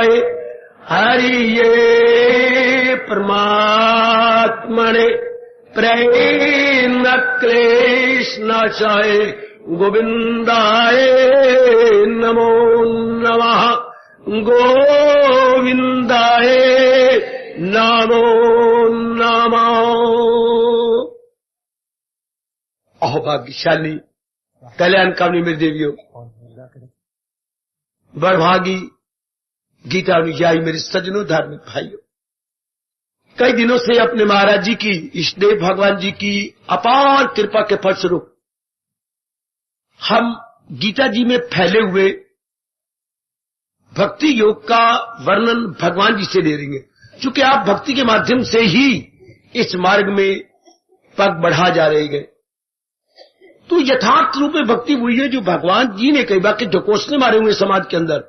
जाए हरि ये परमात्मने प्रेम न क्लेश नाशाय गोविंदाय नमो नमः गोविंदाय नमो नमः। अहोभाग्यशाली कल्याणकामनी मेरी देवियों, बड़भागी गीता अनुयायी मेरे सज्जनों, धार्मिक भाइयों, कई दिनों से अपने महाराज जी की, इष्टदेव भगवान जी की अपार कृपा के फलस्वरूप हम गीता जी में फैले हुए भक्ति योग का वर्णन भगवान जी से ले लेंगे। चूंकि आप भक्ति के माध्यम से ही इस मार्ग में पग बढ़ा जा रहे हैं, तो यथार्थ रूप में भक्ति हुई है जो भगवान जी ने कई बार के ढकोसले मारे हुए समाज के अंदर,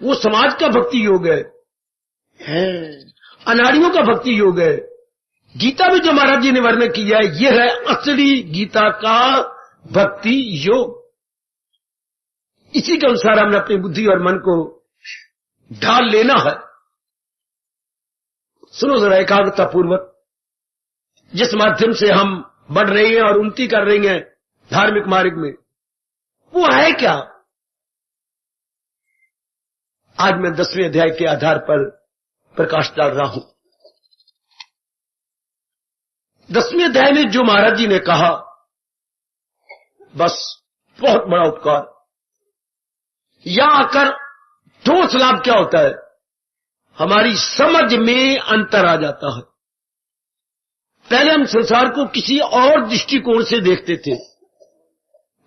वो समाज का भक्ति योग है, अनाड़ियों का भक्ति योग है। गीता में जो महाराज जी ने वर्णन किया है, यह है असली गीता का भक्ति योग। इसी के अनुसार हमने अपनी बुद्धि और मन को ढाल लेना है। सुनो जरा एकाग्रता पूर्वक, जिस माध्यम से हम बढ़ रहे हैं और उन्नति कर रहे हैं धार्मिक मार्ग में, वो है क्या? आज मैं 10वें अध्याय के आधार पर प्रकाश डाल रहा हूं। 10वें अध्याय में जो महाराज जी ने कहा, बस बहुत बड़ा उपकार। यहां आकर ठोस लाभ क्या होता है? हमारी समझ में अंतर आ जाता है। पहले हम संसार को किसी और दृष्टिकोण से देखते थे।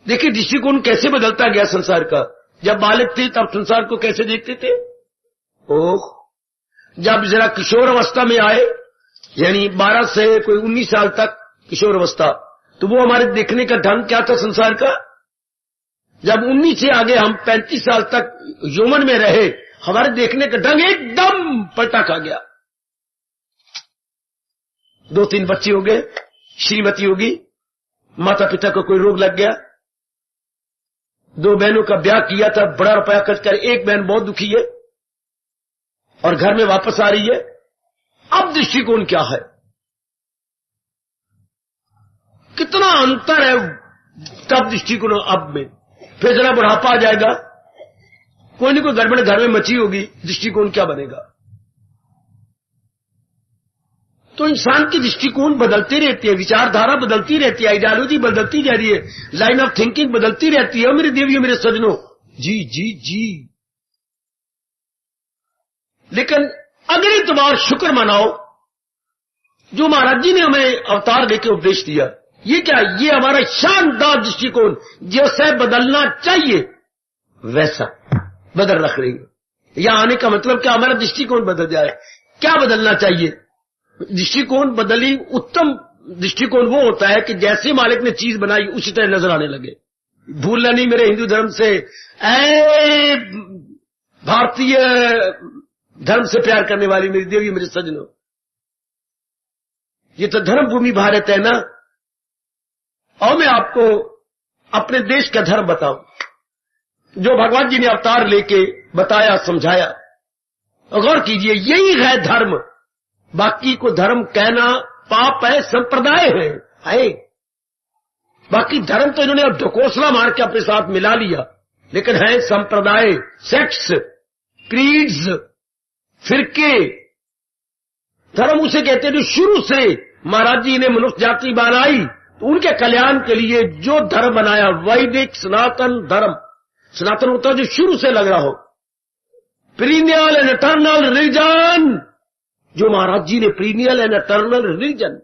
देखिए दृष्टिकोण कैसे बदलता गया संसार का। जब बालक थे तब संसार को कैसे देखते थे? ओह, जब जरा किशोर अवस्था में आए, यानी 12 से कोई 19 साल तक किशोर अवस्था, तो वो हमारे देखने का ढंग क्या था संसार का? जब 19 से आगे हम 35 साल तक यौवन में रहे, हमारे देखने का ढंग एकदम पलटा खा गया। 2-3 बच्चे हो गए, श्रीमती होगी, माता पिता को कोई रोग लग गया, 2 बहनों का ब्याह किया था, बड़ा रुपया खर्च कर, एक बहन बहुत दुखी है और घर में वापस आ रही है। अब दृष्टिकोण क्या है? कितना अंतर है तब दृष्टिकोण अब में। फिर जरा बुढ़ापा आ जाएगा, कोई न कोई गड़बड़ घर में मची होगी, दृष्टिकोण क्या बनेगा? तो इंसान की दृष्टिकोण बदलती रहती है, विचारधारा बदलती रहती है, आइडियोलॉजी बदलती जा रही है, लाइन ऑफ थिंकिंग बदलती रहती है। मेरे देवियों, मेरे सज्जनों, जी जी जी। लेकिन अगली बार शुक्र मनाओ जो महाराज जी ने हमें अवतार देके उपदेश दिया। ये क्या? ये हमारा शानदार दृष्टिकोण जैसे बदलना चाहिए वैसा बदल रख रही है। यहां आने का मतलब क्या? हमारा दृष्टिकोण बदल जाए। क्या बदलना चाहिए? दृष्टिकोण बदली, उत्तम दृष्टिकोण वो होता है कि जैसे मालिक ने चीज बनाई उसी तरह नजर आने लगे। भूलना नहीं मेरे हिंदू धर्म से, भारतीय धर्म से प्यार करने वाली मेरी देवी, मेरे सज्जनों, ये तो धर्म भूमि भारत है ना। और मैं आपको अपने देश का धर्म बताऊं जो भगवान जी ने अवतार लेके बताया, समझाया। गौर कीजिए, यही है धर्म। बाकी को धर्म कहना पाप है, संप्रदाय है। बाकी धर्म तो इन्होंने अब ढकोसला मार के अपने साथ मिला लिया, लेकिन है संप्रदाय, सेक्ट्स, क्रीड्स, फिरके। धर्म उसे कहते हैं जो शुरू से महाराज जी ने मनुष्य जाति बनाई तो उनके कल्याण के लिए जो धर्म बनाया, वैदिक सनातन धर्म। सनातन होता है जो शुरू से लग रहा हो। पीरियड एंड इटर्नल रिलीजन, जो महाराज जी ने पीरियड एंड इटर्नल रिलीजन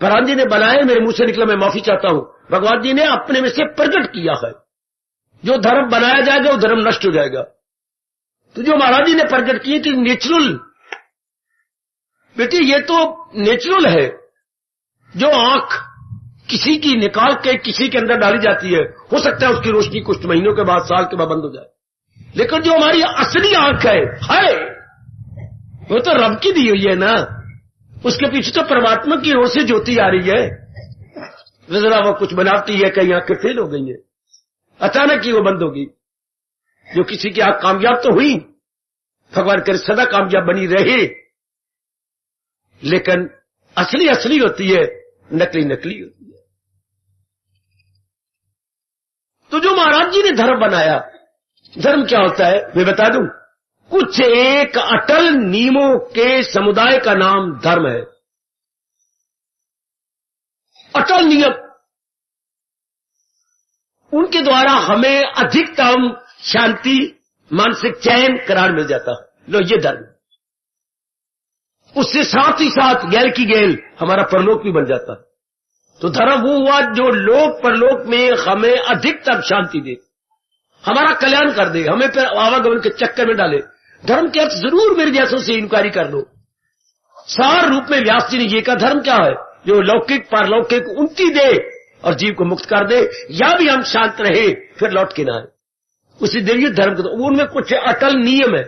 भगवान जी ने बनाए। मेरे मुंह से निकला, मैं माफी चाहता हूं। भगवान जी ने अपने में से प्रकट किया है। जो धर्म बनाया जाएगा वो धर्म नष्ट हो जाएगा। तो जो महाराज जी ने प्रकट किए थे नेचुरल, बेटी ये तो नेचुरल है। जो आंख किसी की निकाल के किसी के अंदर डाली जाती है, हो सकता है उसकी रोशनी कुछ महीनों के बाद, साल के बाद बंद हो जाए, लेकिन जो हमारी असली आंख है वो तो रब की दी हुई है ना। उसके पीछे तो परमात्मा की ओर से ज्योति आ रही है। जरा वो कुछ बनाती है, कहीं आंखें फेल हो गई है, अचानक ही वो बंद होगी। जो किसी की आंख कामयाब तो हुई, भगवान करे सदा कामयाब बनी रहे, लेकिन असली असली होती है, नकली नकली होती है। तो जो महाराज जी ने धर्म बनाया, धर्म क्या होता है मैं बता दूं, कुछ एक अटल नियमों के समुदाय का नाम धर्म है। अटल नियम, उनके द्वारा हमें अधिकतम शांति, मानसिक चैन, करार मिल जाता है। लो ये धर्म, उससे साथ ही साथ गैल की गैल हमारा परलोक भी बन जाता है। तो धर्म वो हुआ जो लोक परलोक में हमें अधिकतम शांति दे, हमारा कल्याण कर दे, हमें फिर आवागमन के चक्कर में डाले। धर्म के अर्थ जरूर मेरे जैसों से इंक्वायरी कर लो। सार रूप में व्यास जी ने ये कहा धर्म क्या है, जो लौकिक पारलौकिक उन्नति दे और जीव को मुक्त कर दे, या भी हम शांत रहे फिर लौट के ना आए, उसी देवी धर्म को। तो उनमें कुछ अटल नियम है,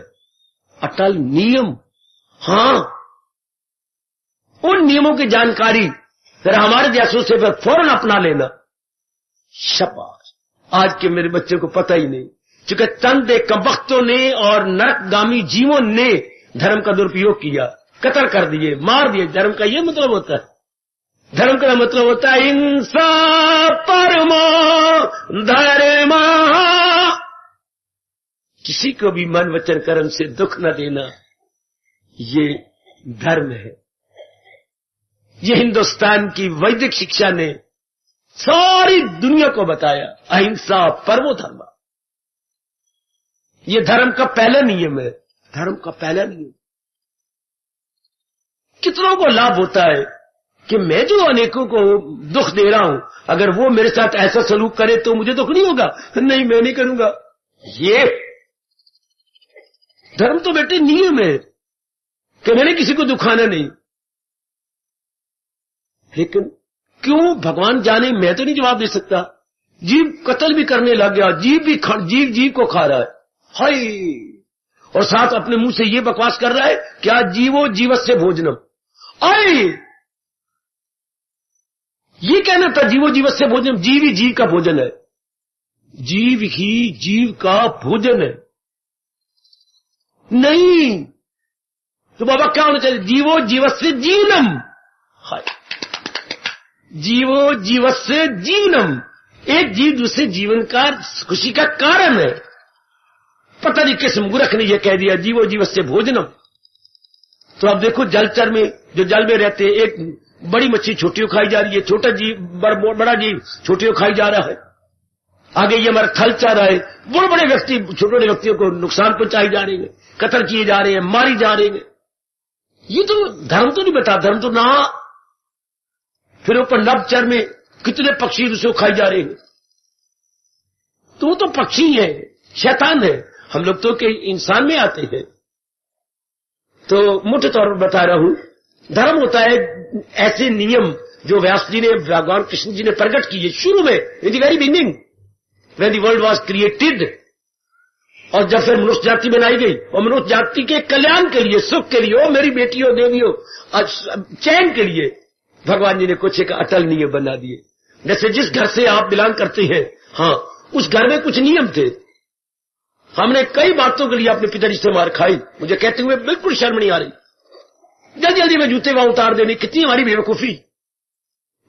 अटल नियम। हां, उन नियमों की जानकारी फिर हमारे जैसों से फिर फौरन अपना लेना। शाबाश, आज के मेरे बच्चे को पता ही नहीं, क्योंकि तंदे कमबख्तों ने और नरकगामी जीवों ने धर्म का दुरुपयोग किया, कत्ल कर दिए, मार दिए। धर्म का ये मतलब होता है, धर्म का मतलब होता है हिंसा परमो धर्म, किसी को भी मन वचन कर्म से दुख न देना, ये धर्म है। ये हिंदुस्तान की वैदिक शिक्षा ने सारी दुनिया को बताया, अहिंसा परमो धर्म। ये धर्म का पहला नियम है, धर्म का पहला नियम। कितनों को लाभ होता है कि मैं जो अनेकों को दुख दे रहा हूं, अगर वो मेरे साथ ऐसा सलूक करे तो मुझे दुख नहीं होगा। नहीं, मैं नहीं करूंगा। ये धर्म तो बेटे नियम है कि मैंने किसी को दुखाना नहीं। लेकिन क्यों भगवान जाने, मैं तो नहीं जवाब दे सकता। जीव कत्ल भी करने लग गया, जीव को खा रहा है, हाय, और साथ अपने मुंह से ये बकवास कर रहा है, क्या जीवो जीवस्य भोजनम। आए, ये कहना था जीवो जीवस्य भोजनम, जीव ही जीव का भोजन है, जीव ही जीव का भोजन है। नहीं तो बाबा क्या होना चाहिए, जीवो जीवस्य जीवनम। हाय, जीवो जीवस्य जीवनम, एक जीव दूसरे जीवन का खुशी का कारण है। पता नहीं किस मूर्ख ने यह कह दिया जीवो जीवस्य भोजनम। तो अब देखो जलचर में, जो जल में रहते हैं, एक बड़ी मच्छी छोटियों खाई जा रही है, छोटा जीव बड़ा जीव छोटियों खाई जा रहा है, आगे ये हमारा थल चाह रहा है, बड़े बड़े व्यक्ति छोटे बड़े व्यक्तियों को नुकसान पहुंचाई जा रहे हैं, कत्ल किए जा रहे हैं, मारी जा रहे हैं। ये तो धर्म तो नहीं बता, धर्म तो ना। फिर ऊपर नभचर में कितने पक्षी दूसरे खाई जा रहे हैं, तो वो तो पक्षी है, शैतान है, हम लोग तो के इंसान में आते हैं। तो मुख्य तौर पर बता रहा हूं, धर्म होता है ऐसे नियम जो व्यास जी ने, भगवान कृष्ण जी ने प्रकट किए शुरू में, in the very beginning when the world was created. और जब फिर मनुष्य जाति बनाई गई, और मनुष्य जाति के कल्याण के लिए, सुख के लिए, ओ मेरी बेटियों देवियों, चैन के लिए भगवान जी ने कुछ एक अटल नियम बना दिए। जैसे जिस घर से आप बिलोंग करते हैं, हाँ, उस घर में कुछ नियम थे। हमने कई बातों के लिए अपने पिताजी से मार खाई, मुझे कहते हुए बिल्कुल शर्म नहीं आ रही। जल्दी जल्दी में जूते वहां उतार देने, कितनी हमारी बेवकूफी।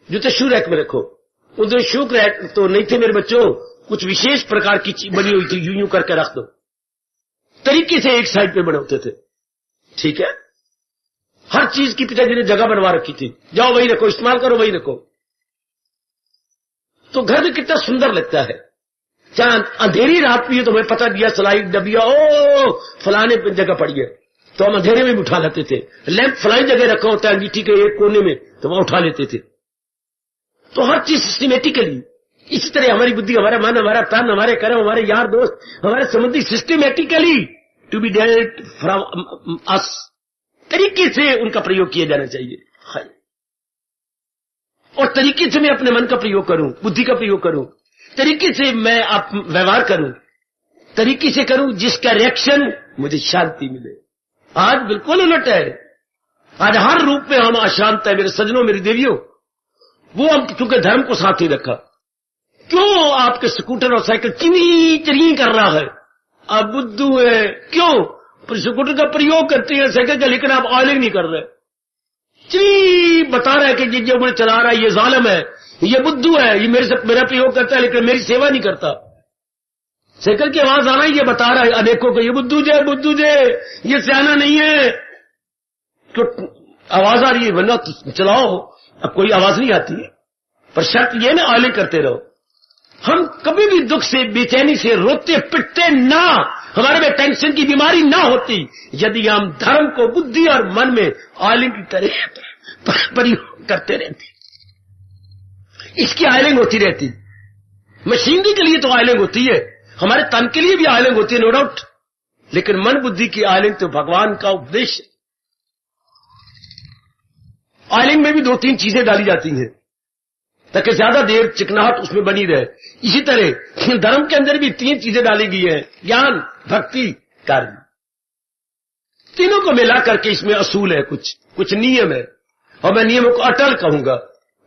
जूते शू रैक में रखो, उधर शू रैक तो नहीं थे मेरे बच्चों, कुछ विशेष प्रकार की चीज बनी हुई थी, यूं यूं करके रख दो, तरीके से एक साइड पे बने होते थे, ठीक है। हर चीज की पिताजी ने जगह बनवा रखी थी, जाओ वही रखो, इस्तेमाल करो वही रखो। तो घर में कितना सुंदर लगता है। चाहे अंधेरी रात भी है तो हमें पता दिया सलाई डबिया, ओ फलाने जगह पड़ी है, तो हम अंधेरे में भी उठा लेते थे। लैंप फलाई जगह रखा होता है अंगीठी के एक कोने में, तो वहां उठा लेते थे। तो हर चीज सिस्टमेटिकली, इसी तरह हमारी बुद्धि, हमारा मन, हमारा तन, हमारे कर्म, हमारे यार दोस्त, हमारे संबंधी systematically to be dealt from us, तरीके से उनका प्रयोग किया जाना चाहिए। और तरीके से मैं अपने मन का प्रयोग करूं, बुद्धि का प्रयोग करूं, तरीके से मैं आप व्यवहार करूं, तरीके से करूं जिसका रिएक्शन मुझे शांति मिले। आज बिल्कुल उलट है, आज हर रूप में हम अशांत है मेरे सजनों, मेरी देवियों। वो हम चूंकि धर्म को साथ ही रखा, क्यों आपके स्कूटर और साइकिल चिनी चिनी कर रहा है, आप बुद्धू है, क्यों स्कूटर का प्रयोग करते हैं साइकिल का, लेकिन आप ऑयलिंग नहीं कर रहे। जी बता रहा है कि जो मुझे चला रहा है ये जालिम है, ये बुद्धू है, ये मेरा प्रयोग करता है लेकिन मेरी सेवा नहीं करता। साइकिल की आवाज आ रहा है, ये बता रहा है अनेकों को ये बुद्धू जे, ये सियाना नहीं है। तो आवाज आ रही है, वरना चलाओ। अब कोई आवाज नहीं आती है, पर शर्त ये ना ऑयलिंग करते रहो। हम कभी भी दुख से, बेचैनी से रोते पिटते ना, हमारे में टेंशन की बीमारी ना होती यदि हम धर्म को बुद्धि और मन में ऑयलिंग की तरह प्रयोग करते रहते। इसकी ऑयलिंग होती रहती। मशीनरी के लिए तो ऑयलिंग होती है, हमारे तन के लिए भी ऑयलिंग होती है, नो डाउट, लेकिन मन बुद्धि की ऑयलिंग तो भगवान का उपदेश है। ऑयलिंग में भी 2-3 चीजें डाली जाती हैं ताकि ज्यादा देर चिकनाहट उसमें बनी रहे। इसी तरह धर्म के अंदर भी 3 चीजें डाली गई है, ज्ञान, भक्ति, कर्म। तीनों को मिला करके इसमें असूल है, कुछ नियम है, और मैं नियमों को अटल कहूंगा।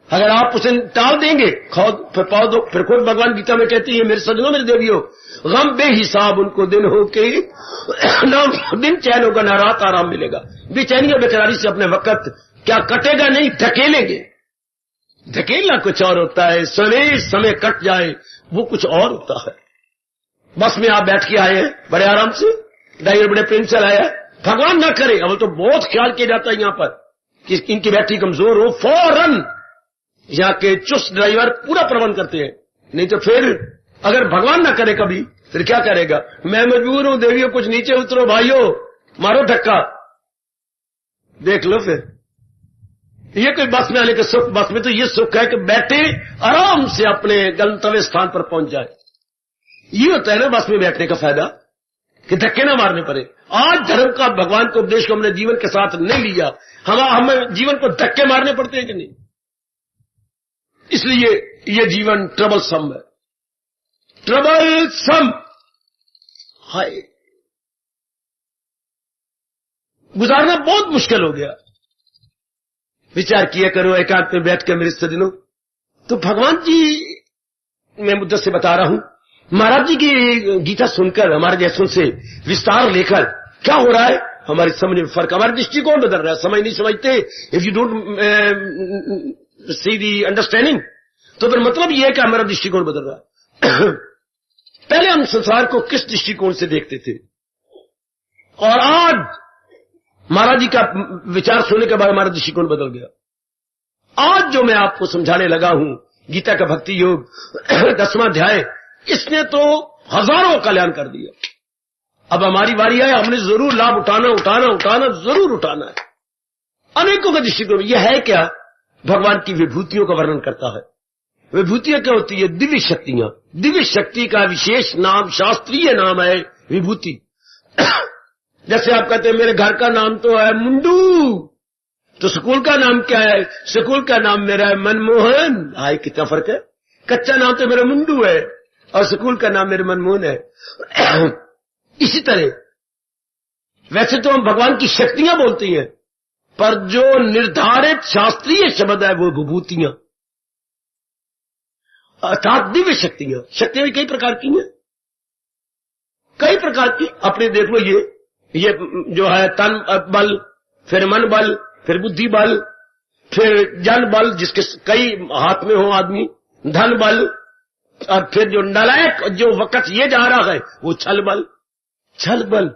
अगर आप उसे टाल देंगे फिर खुद भगवान गीता में कहती है, मेरे सजनों मेरे देवियों, गम बेहिसाब उनको दिन हो के ना दिन चैन होगा ना रात आराम मिलेगा। बेचैनी और बेकरारी से अपने वक्त क्या कटेगा नहीं, धकेलेंगे। धकेलना कुछ और होता है, समय कट जाए वो कुछ और होता है। बस में आप बैठ के आए हैं बड़े आराम से, ड्राइवर बड़े प्रेम से लाया, भगवान ना करे, अब तो बहुत ख्याल किया जाता है यहां पर कि इनकी बैटरी कमजोर हो, फौरन यहाँ के चुस्त ड्राइवर पूरा प्रबंध करते हैं। नहीं तो फिर अगर भगवान ना करे कभी, फिर क्या करेगा, मैं मजबूर हूं देवियों, कुछ नीचे उतरो भाइयों, मारो धक्का, देख लो। फिर ये कोई बस में आने का सुख, बस में तो ये सुख है कि बैठे आराम से अपने गंतव्य स्थान पर पहुंच जाए। ये होता है ना बस में बैठने का फायदा, कि धक्के ना मारने पड़े। आज धर्म का भगवान के उपदेश को हमने जीवन के साथ नहीं लिया, हमें जीवन को धक्के मारने पड़ते हैं कि नहीं। इसलिए ये जीवन ट्रबलसम है, ट्रबलसम। हाय, गुजारना बहुत मुश्किल हो गया। विचार किया करो एकांत में बैठ कर मेरे सज्जनों। तो भगवान जी, मैं मुद्दत से बता रहा हूं, महाराज जी की गीता सुनकर हमारे जैसों से विस्तार लेकर क्या हो रहा है, हमारी समझ में फर्क, हमारा दृष्टिकोण बदल रहा है। समझ नहीं समझते, if you don't see the understanding, तो फिर मतलब यह है कि हमारा दृष्टिकोण बदल रहा है। पहले हम संसार को किस दृष्टिकोण से देखते थे, और आज महाराज जी का विचार सुनने के बाद हमारा दृष्टिकोण बदल गया। आज जो मैं आपको समझाने लगा हूं, गीता का भक्ति योग 10वां अध्याय, इसने तो हजारों कल्याण कर दिया। अब हमारी बारी है, हमने जरूर लाभ उठाना जरूर उठाना है। अनेकों का दृष्टिकोण यह है क्या, भगवान की विभूतियों का वर्णन करता है। विभूतियां क्या होती है, दिव्य शक्तियां। दिव्य शक्ति का विशेष नाम, शास्त्रीय नाम है विभूति। जैसे आप कहते हैं मेरे घर का नाम तो है मुंडू, तो स्कूल का नाम क्या है, स्कूल का नाम मेरा है मनमोहन। हाय कितना फर्क है, कच्चा नाम तो मेरा मुंडू है और स्कूल का नाम मेरा मनमोहन है। इसी तरह वैसे तो हम भगवान की शक्तियां बोलती हैं, पर जो निर्धारित शास्त्रीय शब्द है वो विभूतियां, अर्थात दिव्य शक्तियां। शक्तियां भी कई प्रकार की हैं, कई प्रकार की। अपने देख लो, ये जो है तन बल, फिर मन बल, फिर बुद्धि बल, फिर जन बल जिसके कई हाथ में हो आदमी, धन बल, और फिर जो नालायक जो वक्त ये जा रहा है वो छल बल। छल बल,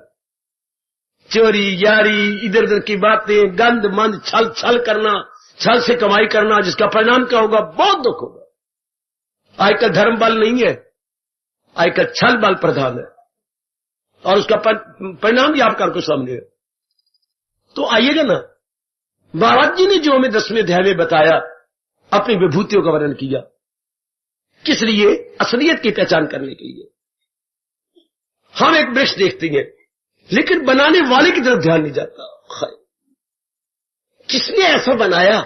चोरी यारी, इधर उधर की बातें, गंद मंद, छल छल करना, छल से कमाई करना, जिसका परिणाम क्या होगा, बहुत दुख होगा। आजकल धर्म बल नहीं है, आजकल छल बल प्रधान है, और उसका परिणाम भी आपका आपको सामने है। तो आइएगा ना, महाराज जी ने जो हमें 10वें अध्याय में बताया, अपनी विभूतियों का वर्णन किया, किस लिए, असलियत की पहचान करने के लिए। हम एक वृक्ष देखते हैं लेकिन बनाने वाले की तरफ ध्यान नहीं जाता। किसने ऐसा बनाया,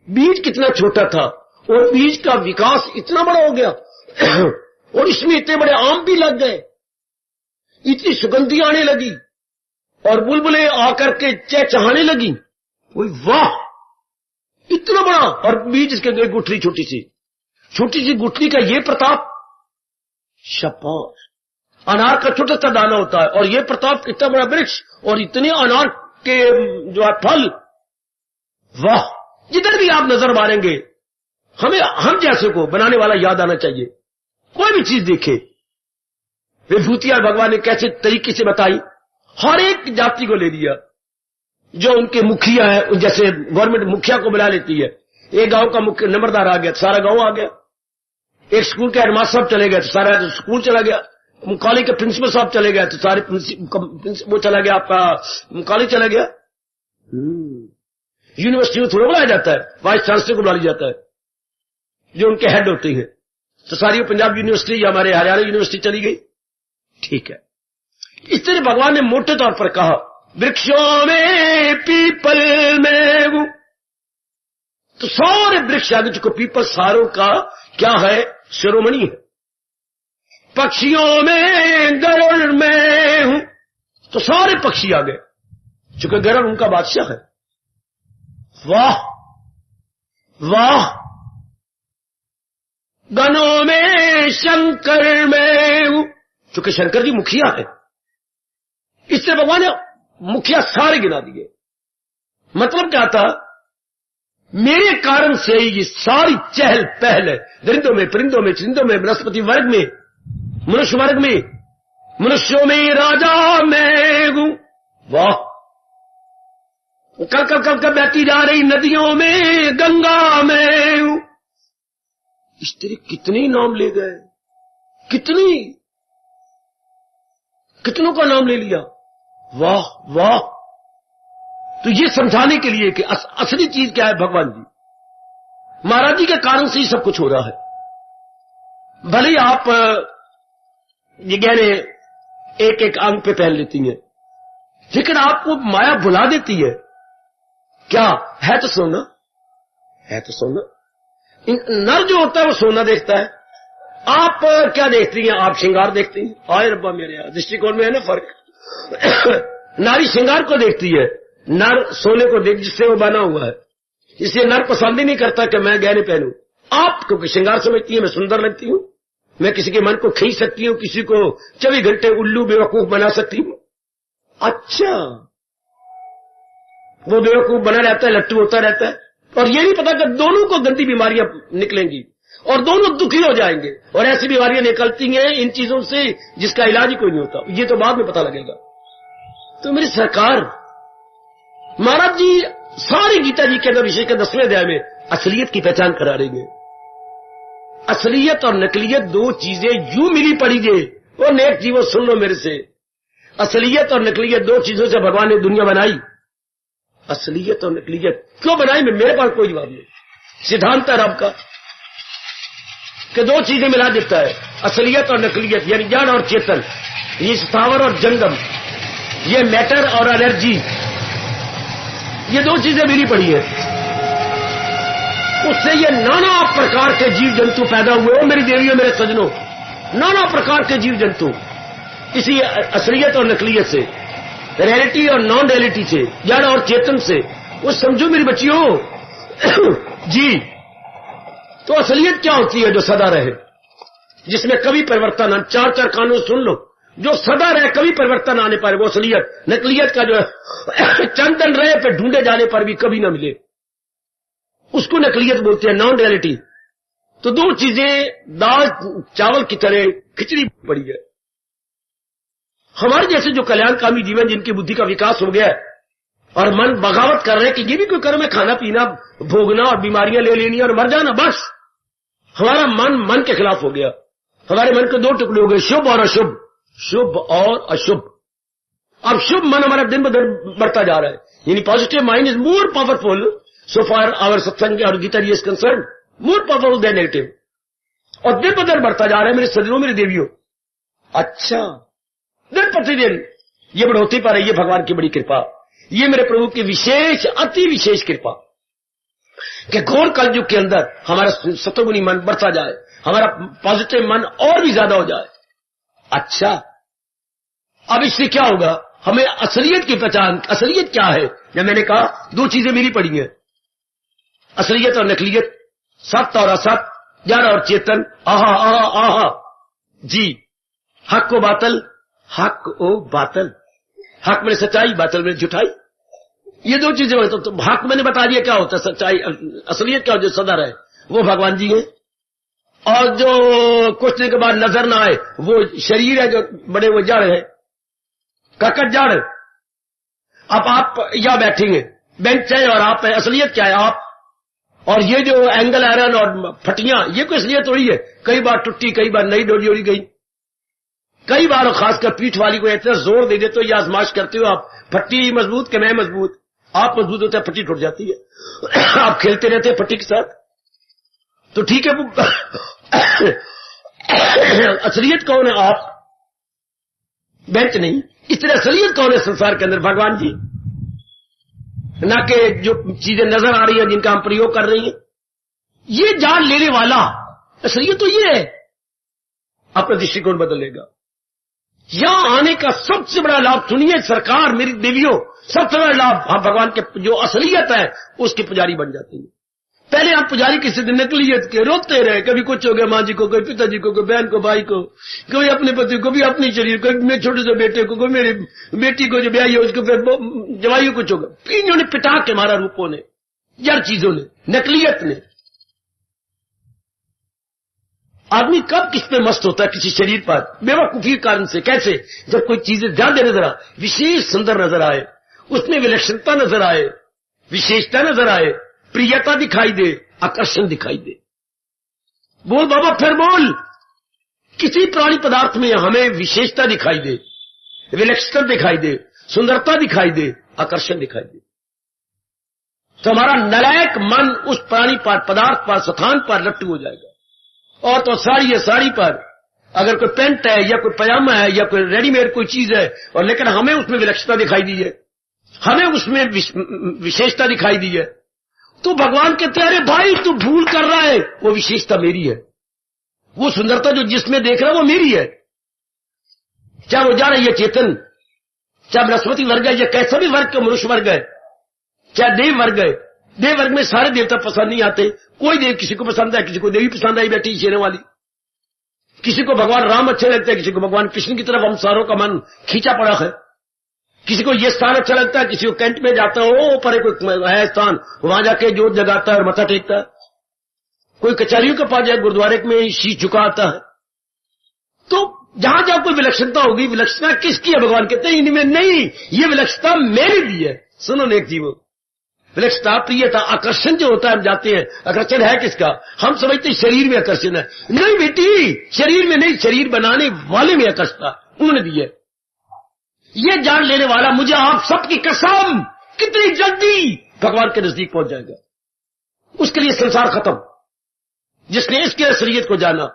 बीज कितना छोटा था और बीज का विकास इतना बड़ा हो गया, और इसमें इतने बड़े आम भी लग गए, इतनी सुगंधी आने लगी और बुलबुलें आकर के चहचहाने लगी। वाह, इतना बड़ा, और बीज इसके गुठली छोटी सी गुठली का ये प्रताप। शाबाश, अनार का छोटा सा दाना होता है, और ये प्रताप इतना बड़ा वृक्ष और इतने अनार के जो है फल, वाह! जिधर भी आप नजर मारेंगे हमें हम जैसे को बनाने वाला याद आना चाहिए। कोई भी चीज देखे, विभूतियां भगवान ने कैसे तरीके से बताई, हर एक जाति को ले लिया। जो उनके मुखिया है, जैसे गवर्नमेंट मुखिया को बुला लेती है, एक गांव का मुख्य नंबरदार आ गया तो सारा गांव आ गया, एक स्कूल के हेडमास्टर साहब चले गए तो सारा स्कूल चला गया, कॉलेज के प्रिंसिपल साहब चले गए तो सारे वो चला गया, आपका कॉलेज चला गया। यूनिवर्सिटी में थोड़ा बुलाया जाता है, वाइस चांसलर को बुला लिया जाता है जो उनके हेड होती है। तो सारी पंजाब यूनिवर्सिटी या हमारे हरियाणा यूनिवर्सिटी चली गई, ठीक है। इस तरह भगवान ने मोटे तौर पर कहा, वृक्षों में पीपल में वो, तो सारे वृक्ष आगे चुके, पीपल सारों का क्या है, शिरोमणि है। पक्षियों में गरुड़ में हूं, तो सारे पक्षी आ गए, चूंकि गरुड़ उनका बादशाह है। वाह वाह! गणों में शंकर में हूं, चूंकि शंकर जी मुखिया है, इससे भगवान ने मुखिया सारे गिना दिए। मतलब क्या था, मेरे कारण से ये सारी चहल पहल है, दरिंदों में, परिंदों में, चिंदों में, वनस्पति वर्ग में, मनुष्य वर्ग में, मनुष्यों में राजा मैं हूं। वाह! कल कल कल कल बहती जा रही नदियों में गंगा में हूं। इस तरह कितने नाम ले गए, कितनों का नाम ले लिया। वाह वाह! तो ये समझाने के लिए कि असली चीज क्या है, भगवान जी महाराज जी के कारण से ही सब कुछ हो रहा है। भले ही आप ये गहने एक एक अंग पे पहन लेती हैं, लेकिन आपको माया भुला देती है। क्या है? तो सोना है, तो सोना। नर जो होता है वो सोना देखता है, आप क्या देखती हैं? आप श्रृंगार देखती हैं। आए रब्बा मेरे यार, दृष्टिकोण में है ना फर्क। नारी श्रृंगार को देखती है, नर सोने को देख जिससे वो बना हुआ है। इसलिए नर पसंद ही नहीं करता कि मैं गहने पहनूं। आप क्योंकि श्रृंगार समझती है, मैं सुंदर लगती हूं, मैं किसी के मन को खींच सकती हूं, किसी को 24 घंटे उल्लू बेवकूफ बना सकती हूं। अच्छा, वो बेवकूफ बना रहता है, लट्टू होता रहता है, और ये नहीं पता कि दोनों को गंदी बीमारियां निकलेंगी और दोनों दुखी हो जाएंगे। और ऐसी बीमारियां निकलती हैं इन चीजों से जिसका इलाज ही कोई नहीं होता। ये तो बाद में पता लगेगा। तो मेरी सरकार महाराज जी सारी गीता जी के अंदर विषय के 10वें अध्याय में असलियत की पहचान करा रही है। असलियत और नकलियत दो चीजें यूं मिली पड़ी जे, वो नेक जीवो सुन लो मेरे से। असलियत और नकलियत दो चीजों से भगवान ने दुनिया बनाई। असलियत और नकलियत क्यों बनाई? मेरे पास कोई जवाब नहीं। सिद्धांत है रब का कि दो चीजें मिला देता है, असलियत और नकलियत, यानी जड़ और चेतन, ये स्थावर और जंगम, ये मैटर और एनर्जी, ये दो चीजें मिली पड़ी है। उससे ये नाना प्रकार के जीव जंतु पैदा हुए। हो मेरी देवियों, मेरे सजनों, नाना प्रकार के जीव जंतु इसी असलियत और नकलियत से, रियलिटी और नॉन रियलिटी से, जड़ और चेतन से। वो समझो मेरी बच्चियों जी, तो असलियत क्या होती है? जो सदा रहे, जिसमें कभी परिवर्तन, चार चार कानून सुन लो, जो सदा रहे, कभी परिवर्तन आने पर, वो असलियत। नकलियत का जो है चंदन रहे पे ढूंढे जाने पर भी कभी ना मिले, उसको नकलियत बोलते हैं, नॉन रियलिटी। तो दो चीजें दाल चावल की तरह खिचड़ी पड़ी है। हमारे जैसे जो कल्याणकामी जीवन, जिनकी बुद्धि का विकास हो गया है और मन बगावत कर रहे हैं कि ये भी कोई कर्म है, खाना पीना भोगना और बीमारियां ले लेनी और मर जाना, बस हमारा मन के खिलाफ हो गया। हमारे मन के दो टुकड़े हो गए, शुभ और अशुभ, शुभ और अशुभ। अब शुभ मन हमारा दिन ब दिन बढ़ता जा रहा है, यानी positive mind is more powerful so far our सत्संग और Gita ji is concern, more powerful than negative, और दिन ब दिन बढ़ता जा रहा है मेरे सजनों, मेरी देवियों। अच्छा, दिन प्रतिदिन ये बढ़ोतरी पा रही है, भगवान की बड़ी कृपा, ये मेरे प्रभु की विशेष अति विशेष कृपा कि घोर कलयुग के अंदर हमारा सत्वगुणी मन बढ़ता जाए, हमारा पॉजिटिव मन और भी ज्यादा हो जाए। अच्छा, अब इससे क्या होगा? हमें असलियत की पहचान, असलियत क्या है? जब मैंने कहा दो चीजें मेरी पड़ी हैं, असलियत और नकलियत, सत्य और असत, जड़ और चेतन। आहा आहा आहा जी, हक को बातल, हक ओ बातल, हक में सच्चाई, बातल में झूठाई, ये दो चीजें होती। तो हक मैंने बता दिया क्या होता है, सच्चाई असलियत क्या हो जो सदा रहे, वो भगवान जी है। और जो कुछ दिन के बाद नजर ना आए वो शरीर है, जो बड़े वो जड़ है, काकट जड़। अब आप या बैठेंगे, बेंच है और आप है, असलियत क्या है आप। और ये जो एंगल आयरन और फटियां, ये कोई असलियत थोड़ी है। कई बार टूटी, कई बार नई डोरी ओढ़ी गई, कई बार खासकर पीठ वाली को इतना जोर दे देते हो या आजमाश करते हो आप, फट्टी मजबूत कि मैं मजबूत, आप मजबूत होते हैं, फट्टी टूट जाती है। आप खेलते रहते हैं फट्टी के साथ, तो ठीक है। असलियत कौन है आप, बेंच नहीं। इस तरह असलियत कौन है संसार के अंदर, भगवान जी, ना कि जो चीजें नजर आ रही है जिनका हम प्रयोग कर रही हैं। ये जान लेने वाला असलियत तो ये है, अपना दृष्टिकोण बदलेगा। यहां आने का सबसे बड़ा लाभ सुनिए, सरकार मेरी देवियों, सबसे बड़ा लाभ, हम भगवान के जो असलियत है उसके पुजारी बन जाते हैं। पहले आप पुजारी किसी दिन नकलियत के रोते रहे, कभी कुछ हो गया मां जी को, कोई पिताजी को, कोई बहन को, भाई को, कोई अपने पति को, भी अपनी शरीर को, मेरे छोटे से बेटे को, कोई मेरी बेटी को जो ब्याही है उसको, फिर जवाई कुछ होगा, फिर ने पिटा के मारा रूपों ने, यार चीजों ने, नकलियत ने। आदमी कब किस पे मस्त होता है, किसी शरीर पर, बेवकूफी कारण से। कैसे? जब कोई चीजें ध्यान देने जरा विशेष सुंदर नजर आए, उसमें विलक्षणता नजर आए, विशेषता नजर आए, प्रियता दिखाई दे, आकर्षण दिखाई दे। बोल बाबा, फिर बोल। किसी प्राणी पदार्थ में हमें विशेषता दिखाई दे, विलक्षणता दिखाई दे, सुंदरता दिखाई दे, आकर्षण दिखाई दे, तो हमारा नलायक मन उस प्राणी पर, पदार्थ पर, स्थान पर लट्टू हो जाएगा। और तो साड़ी है, साड़ी पर अगर कोई पेंट है या कोई पजामा है या कोई रेडीमेड कोई चीज है, और लेकिन हमें उसमें विलक्षणता दिखाई दी है, हमें उसमें विशेषता दिखाई दी है, तो भगवान कहते हैं, अरे भाई तू भूल कर रहा है, वो विशेषता मेरी है, वो सुंदरता जो जिसमें देख रहा है वो मेरी है। चाहे वो जा रही है चेतन, चाहे बृहस्पति वर्ग है या कैसा भी वर्ग का मनुष्य वर्ग है, चाहे देव वर्ग है। देव वर्ग में सारे देवता पसंद नहीं आते, कोई देव किसी को पसंद है, किसी को देवी पसंद आई बैठी शेरने वाली, किसी को भगवान राम अच्छे लगते हैं, किसी को भगवान कृष्ण की तरफ हम सारों का मन खींचा पड़ा है, किसी को ये स्थान अच्छा लगता है, किसी को कैंट में जाता हो पर कोई है स्थान, वहां जाके जोत जगाता है और मत्था टेकता है, कोई कचहरियों के पास जाए, गुरुद्वारे में शीश झुकाता है। तो जहां जहां कोई विलक्षणता होगी, विलक्षणता किसकी है? भगवान कहते हैं इनमें नहीं, ये विलक्षणता मैंने दी है। सुनो नेक जीवो, विलक्षणता, प्रियता, आकर्षण जो होता है, हम जाते हैं, आकर्षण है किसका? हम समझते हैं शरीर में आकर्षण है। नहीं बेटी, शरीर में नहीं, शरीर बनाने वाले में आकर्षता उन्होंने दी है। ये जान लेने वाला, मुझे आप सबकी कसम, कितनी जल्दी भगवान के नजदीक पहुंच जाएगा। उसके लिए संसार खत्म, जिसने इसके असलियत को जाना।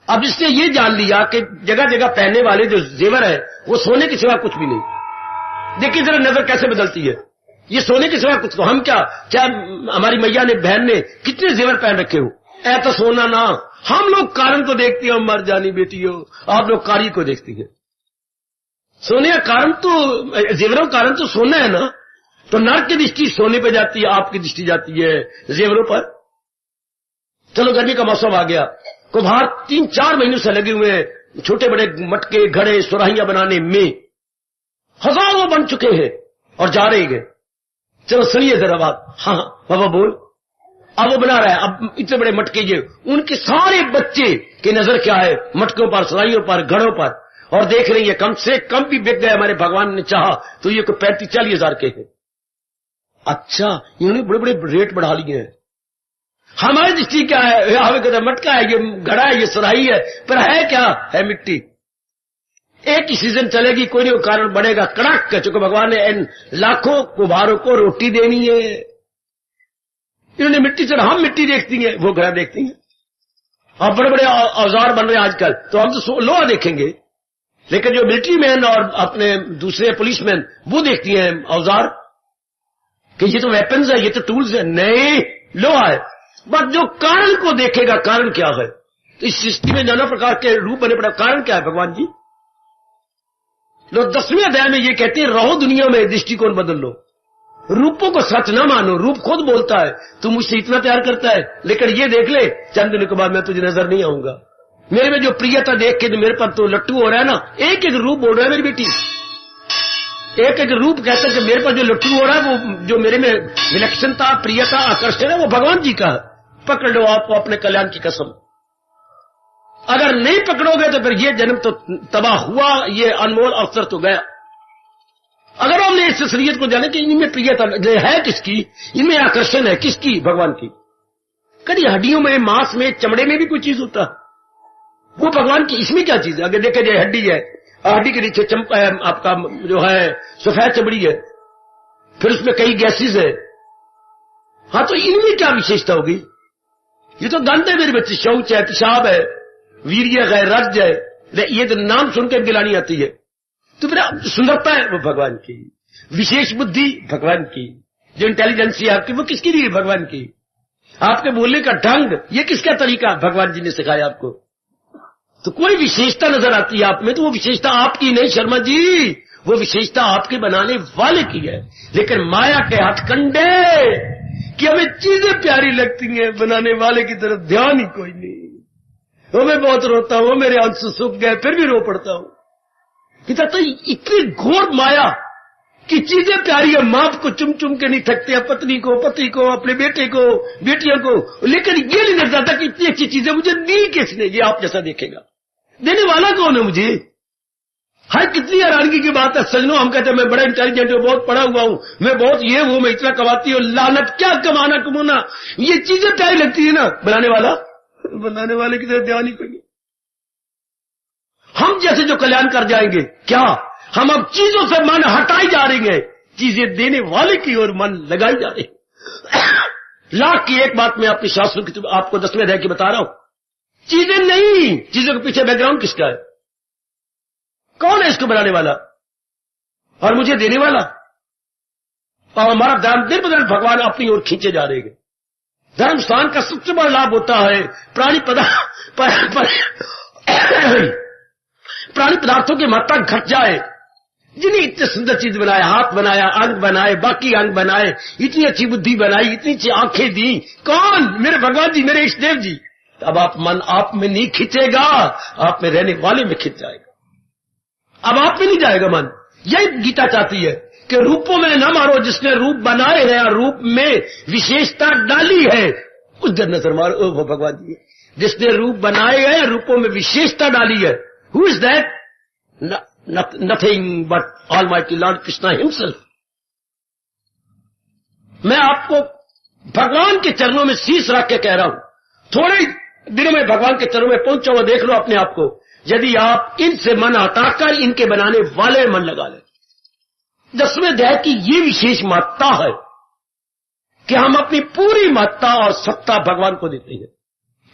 अब जिसने ये जान लिया कि जगह जगह पहनने वाले जो जेवर है वो सोने के सिवा कुछ भी नहीं। देखिए जरा नजर कैसे बदलती है, ये सोने के सिवा कुछ, तो हम क्या हमारी मैया ने, बहन ने कितने जेवर पहन रखे हो, ऐ तो सोना ना। हम लोग कारण को देखते हैं, मर जानी बेटी हो, आप लोग कार्य को देखती हैं। सोने का कारण तो, जेवरों का कारण तो सोना है ना, तो नर की दृष्टि सोने पे जाती है, आपकी दृष्टि जाती है जेवरों पर। चलो गर्मी का मौसम आ गया, कुम्हार 3-4 महीनों से लगे हुए हैं छोटे बड़े मटके, घड़े, सुराहियां बनाने में, हजारों बन चुके हैं और जा रहे हैं। चलो सुनिए जरा बात। हाँ बाबा बोल। अब वो बना रहा है, अब इतने बड़े मटके, ये उनके सारे बच्चे की नजर क्या है? मटकों पर, सुराहियों पर, घड़ों पर, और देख रही है कम से कम भी बिक गए, हमारे भगवान ने चाहा तो ये 35-40 हजार के हैं। अच्छा, इन्होंने बड़े बड़े रेट बढ़ा लिए हैं। हमारी दृष्टि क्या है? हमें कहते मटका है, ये घड़ा है, ये सुराही है, पर है क्या? है मिट्टी। एक ही सीजन चलेगी, कोई नहीं कारण बढ़ेगा कड़क, चूंकि भगवान ने इन लाखों कुम्हारों को रोटी देनी है। इन्होंने मिट्टी से, हम मिट्टी देखती हैं, वो घड़ा देखती हैं। और बड़े बड़े औजार बन रहे हैं आजकल, तो हम तो लोहा देखेंगे, लेकिन जो मिलिट्री मैन और अपने दूसरे पुलिसमैन वो देखती हैं औजार कि ये तो वेपन्स है, ये तो टूल्स है। नहीं, लोहा है। बस जो कारण को देखेगा, कारण क्या है? तो इस सृष्टि में नाना प्रकार के रूप बने पड़ा, कारण क्या है भगवान जी? लोग 10वें अध्याय में ये कहते हैं, रहो दुनिया में, दृष्टिकोण बदल लो, रूपों को सच ना मानो। रूप खुद बोलता है, तू मुझसे इतना प्यार करता है, लेकिन ये देख ले, चंद दिनों के बाद मैं तुझे नजर नहीं आऊंगा। मेरे में जो प्रियता देख के तो मेरे पर तो लट्टू हो रहा है ना, एक एक रूप बोल रहा है मेरी बेटी, एक एक रूप कहता है कि मेरे पर जो लट्टू हो रहा है वो जो मेरे में विलक्षणता, प्रियता, आकर्षण है वो भगवान जी का है। पकड़ लो आपको अपने कल्याण की कसम। अगर नहीं पकड़ोगे तो फिर ये जन्म तो तबाह हुआ, ये अनमोल अवसर तो गया। अगर हमने इस शरीयत को जाने कि इनमें प्रियता है किसकी, इनमें आकर्षण है किसकी, भगवान की। कभी हड्डियों में, मांस में, चमड़े में भी कोई चीज होता है, वो भगवान की। इसमें क्या चीज है? अगर देखा जाए हड्डी है, हड्डी के नीचे आपका जो है सफेद चमड़ी है, फिर उसमें कई गैसेज है। हाँ, तो इनमें क्या विशेषता होगी? ये तो गंध है मेरे बच्चे, शौच है, पेशाब है, वीर्य है, रज है, ये तो नाम सुनकर गिलानी आती है। तो फिर सुंदरता है वो भगवान की, विशेष बुद्धि भगवान की, जो इंटेलिजेंस है आपकी वो किसकी लिए? भगवान की। आपके बोलने का ढंग ये किसका तरीका? भगवान जी ने सिखाया आपको। तो कोई विशेषता नजर आती है आप में, तो वो विशेषता आपकी नहीं शर्मा जी, वो विशेषता आपके बनाने वाले की है। लेकिन माया के हथकंडे कि हमें चीजें प्यारी लगती हैं, बनाने वाले की तरफ ध्यान ही कोई नहीं। वो मैं बहुत रोता हूं, मेरे आंसू सूख गए फिर भी रो पड़ता हूं। पिता तो इतनी घोर माया कि चीजें प्यारी है, मां को चुम चुम के नहीं थकते, पत्नी को, पति को, अपने बेटे को, बेटियों को। लेकिन ये नहीं नजर आता कि इतनी अच्छी चीजें मुझे दी किसने? ये आप जैसा देखेगा, देने वाला कौन है मुझे? हाय, कितनी हैरानगी की बात है सजनों। हम कहते हैं मैं बड़ा इंटेलिजेंट हूं, बहुत पढ़ा हुआ हूं, मैं बहुत ये हूं, मैं इतना कमाती हूं। लानत, क्या कमाना कमाना, ये चीजें प्यारी लगती है ना। बनाने वाले की तरफ ध्यान ही कोई नहीं। हम जैसे जो कल्याण कर जाएंगे, क्या हम अब चीजों से मन हटाई जा रही है, चीजें देने वाले की ओर मन लगाई जा रही है। लाख की एक बात मैं अपने शास्त्रों की आपको 10वें अध्याय की बता रहा हूं। चीजें नहीं, चीजों के पीछे बैकग्राउंड किसका है? कौन है इसको बनाने वाला और मुझे देने वाला? और हमारा ध्यान दिन ब दिन भगवान अपनी ओर खींचे जा रहे हैं। धर्म स्थान का सबसे बड़ा लाभ होता है प्राणी पदार्थों की मात्रा घट जाए। जिन्हें इतने सुंदर चीज बनाया, हाथ बनाया, अंग बनाए, बाकी अंग बनाए, इतनी अच्छी बुद्धि बनाई, इतनी अच्छी आंखें दी, कौन? मेरे भगवान जी, मेरे इष्ट देव जी। अब आप मन आप में नहीं खिंचेगा, आप में रहने वाले में खिंच जाएगा। अब आप में नहीं जाएगा मन। यही गीता चाहती है कि रूपों में न मारो, जिसने रूप बनाए हैं और रूप में विशेषता डाली है उस पर नजर मारो। ओ भगवान जी, जिसने रूप बनाए हैं, रूपों में विशेषता डाली है, who is that? Nothing but almighty Lord Krishna himself. मैं आपको भगवान के चरणों में शीश रख के कह रहा हूं, थोड़े दिनों में भगवान के चरणों में पहुंचो, वो देख लो अपने आप को। यदि आप इनसे मन हटाकर इनके बनाने वाले मन लगा लें। 10वें अध्याय की ये विशेष महत्ता है कि हम अपनी पूरी महत्ता और सत्ता भगवान को देते हैं,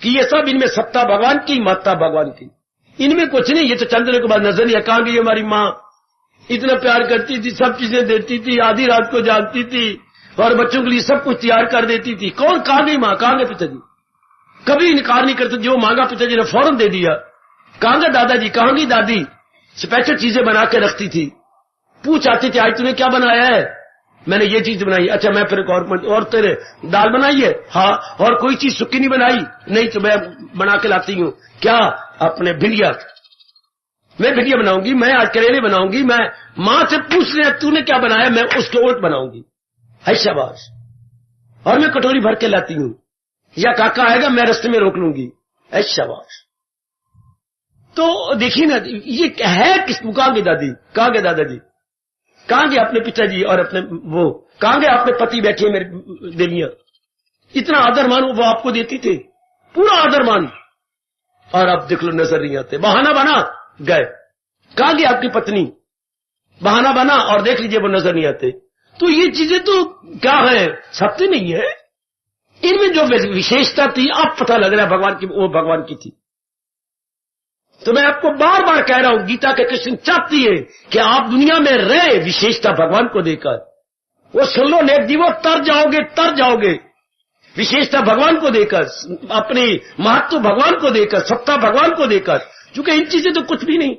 कि ये सब इनमें सत्ता भगवान की, महत्ता भगवान की। इनमें कुछ नहीं। ये तो चंद्र के बाद नजर नहीं है। कहां गई हमारी मां? इतना प्यार करती थी, सब चीजें देती थी, आधी रात को जागती थी और बच्चों के लिए सब कुछ तैयार कर देती थी। कौन? कहां गई मां? कहां गए पिताजी? कभी इनकार नहीं करते, जो मांगा पिताजी ने फौरन दे दिया। कहां गए दादाजी? कहां गई दादी? स्पेशल चीजें बना के रखती थी। पूछ आती थी, आज तूने क्या बनाया है? मैंने ये चीज बनाई। अच्छा, मैं फिर और तेरे दाल बनाई है? हाँ। और कोई चीज सुक्की नहीं बनाई? नहीं, तो मैं बना के लाती हूँ। क्या? अपने भिंडिया। मैं भिंडिया बनाऊंगी, मैं आज करेले बनाऊंगी। मैं मां से पूछ लिया तूने क्या बनाया, मैं उसके उल्ट बनाऊंगी। है शाबाश। और मैं कटोरी भर के लाती हूँ, या काका आएगा मैं रास्ते में रोक लूंगी। है शाबाश। तो देखिए ना, ये है किस? कहां गए दादी? कहां गए दादाजी? कहां गए अपने पिताजी? और अपने वो कहां गए अपने पति? बैठे मेरे देवियां। इतना आदर मान वो आपको देती थी, पूरा आदर मान। और अब देख लो नजर नहीं आते। बहाना बना गए। कहां गई आपकी पत्नी? बहाना बना और देख लीजिए वो नजर नहीं आते। तो ये चीजें तो क्या है? सत्य नहीं है। इनमें जो विशेषता थी अब पता लग रहा है भगवान की, वो भगवान की थी। तो मैं आपको बार बार कह रहा हूं, गीता के कृष्ण चाहती है कि आप दुनिया में रहे विशेषता भगवान को देकर। वो सुन लो नेक जीवो, तर जाओगे। विशेषता भगवान को देकर, अपनी महत्व भगवान को देकर, सत्ता भगवान को देकर। क्योंकि इन चीजें तो कुछ भी नहीं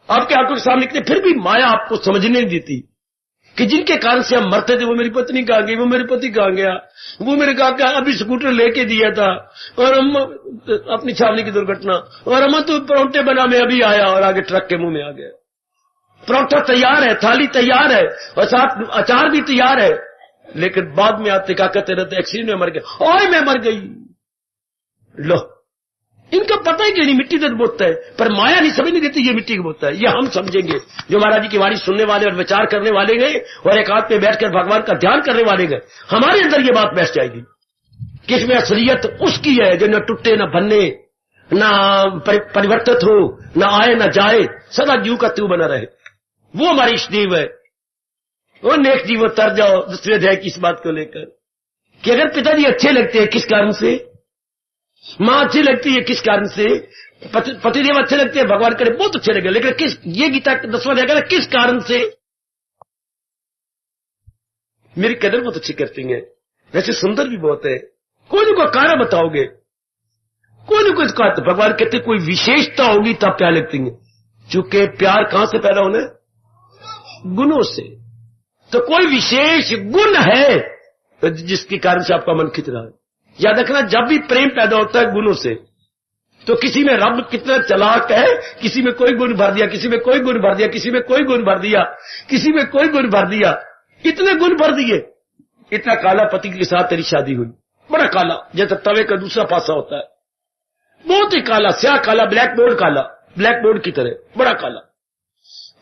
आपके आंखों के सामने निकले, फिर भी माया आपको समझने नहीं देती कि जिनके कारण से हम मरते थे, वो मेरी पत्नी कहाँ गई, वो मेरे पति कहाँ गया, वो मेरे काका अभी स्कूटर लेके दिया था, और हम अपनी छावनी की दुर्घटना, और हम तो परोठे बना में अभी आया और आगे ट्रक के मुंह में आ गया। परोठा तैयार है, थाली तैयार है और साथ अचार भी तैयार है, लेकिन बाद में आते काका तेरा तो एक्सीडेंट में मर गया, ओए मैं मर गई। लो, इनका पता है कि नहीं मिट्टी तो बोतता है, पर माया नहीं समझ नहीं देती ये मिट्टी की बोतता है। ये हम समझेंगे जो महाराज जी की वाणी सुनने वाले और विचार करने वाले गए और एक हाथ पे बैठकर भगवान का ध्यान करने वाले गए, हमारे अंदर ये बात बैठ जाएगी कि इसमें असलियत उसकी है जो न टूटे न भन्ने, न परिवर्तित हो, न आए न जाए, सदा जीव का त्यू बना रहे। वो हमारी इष्टदेव है। वो नेक जीव तर जाओ दूसरे अध्याय की इस बात को लेकर कि अगर पिताजी अच्छे लगते हैं किस कारण से, मां अच्छी लगती है किस कारण से, पतिदेव अच्छे लगते हैं, भगवान करे बहुत अच्छे लगे, लेकिन किस, ये गीता 10वां अध्याय किस कारण से। मेरी कदर बहुत अच्छी करती है, वैसे सुंदर भी बहुत है, कोई ना कोई कारण बताओगे, कोई ना कोई कारण। तो भगवान कहते कोई विशेषता होगी तब प्यार लगती है, चूंकि प्यार कहां से पैदा होना है, गुणों से। तो कोई विशेष गुण है तो जिसके कारण से आपका मन खिंच रहा है। याद रखना, जब भी प्रेम पैदा होता है गुणों से, तो किसी में रब कितना चालाक है, किसी में कोई गुण भर दिया, किसी में कोई गुण भर दिया, किसी में कोई गुण भर दिया, किसी में कोई गुण भर दिया, इतने गुण भर दिए। इतना काला पति के साथ तेरी शादी हुई, बड़ा काला, जैसे तवे का दूसरा पासा होता है, बहुत ही काला, स्याह काला, ब्लैक बोर्ड काला, ब्लैक बोर्ड की तरह बड़ा काला।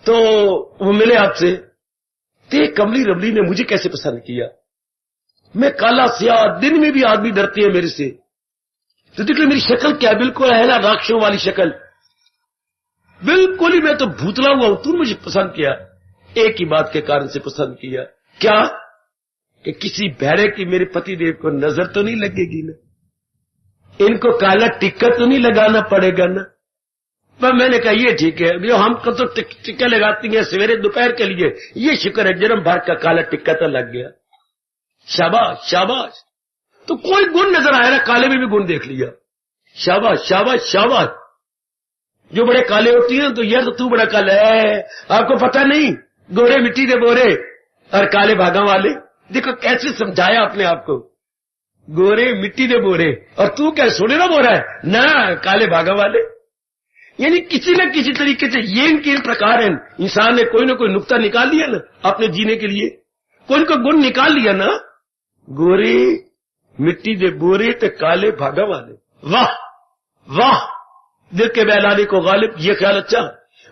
तो वो मिले आपसे, ते कमली रमली ने मुझे कैसे पसंद किया, मैं काला स्याह, दिन में भी आदमी डरते हैं मेरे से, तो देखो मेरी शक्ल क्या, बिल्कुल है ना राक्षसों वाली शक्ल, बिल्कुल ही मैं तो भूतला हुआ हूं, तू मुझे पसंद किया। एक ही बात के कारण से पसंद किया, क्या कि किसी भैरे की मेरे पतिदेव को नजर तो नहीं लगेगी ना, इनको काला टिक्का तो नहीं लगाना पड़ेगा ना। पर मैंने कहा ये ठीक है, जो हमको तो टिक्का लगाती है सवेरे दोपहर के लिए, ये शुक्र है जन्म भर का काला टिक्का तो लग गया, शाबाश शाबाश। तो कोई गुण नजर आया ना, काले में भी गुण देख लिया, शाबाश शाबाश शाबाश। जो बड़े काले होती है तो यार तो तू बड़ा काला है, आपको पता नहीं, गोरे मिट्टी दे बोरे और काले भागा वाले। देखो कैसे समझाया अपने आप को, गोरे मिट्टी दे बोरे और तू क्या सोने ना बोरा है ना, काले भागा वाले। यानी किसी न किसी तरीके से ये इनके प्रकार है, इंसान ने कोई ना कोई नुक्ता निकाल लिया ना अपने जीने के लिए, कोई ना कोई गुण निकाल लिया ना, गोरे मिट्टी दे बोरे ते काले भागा वाले। वाह वाह, दिल के बहलाने को गालिब, ये ख्याल अच्छा।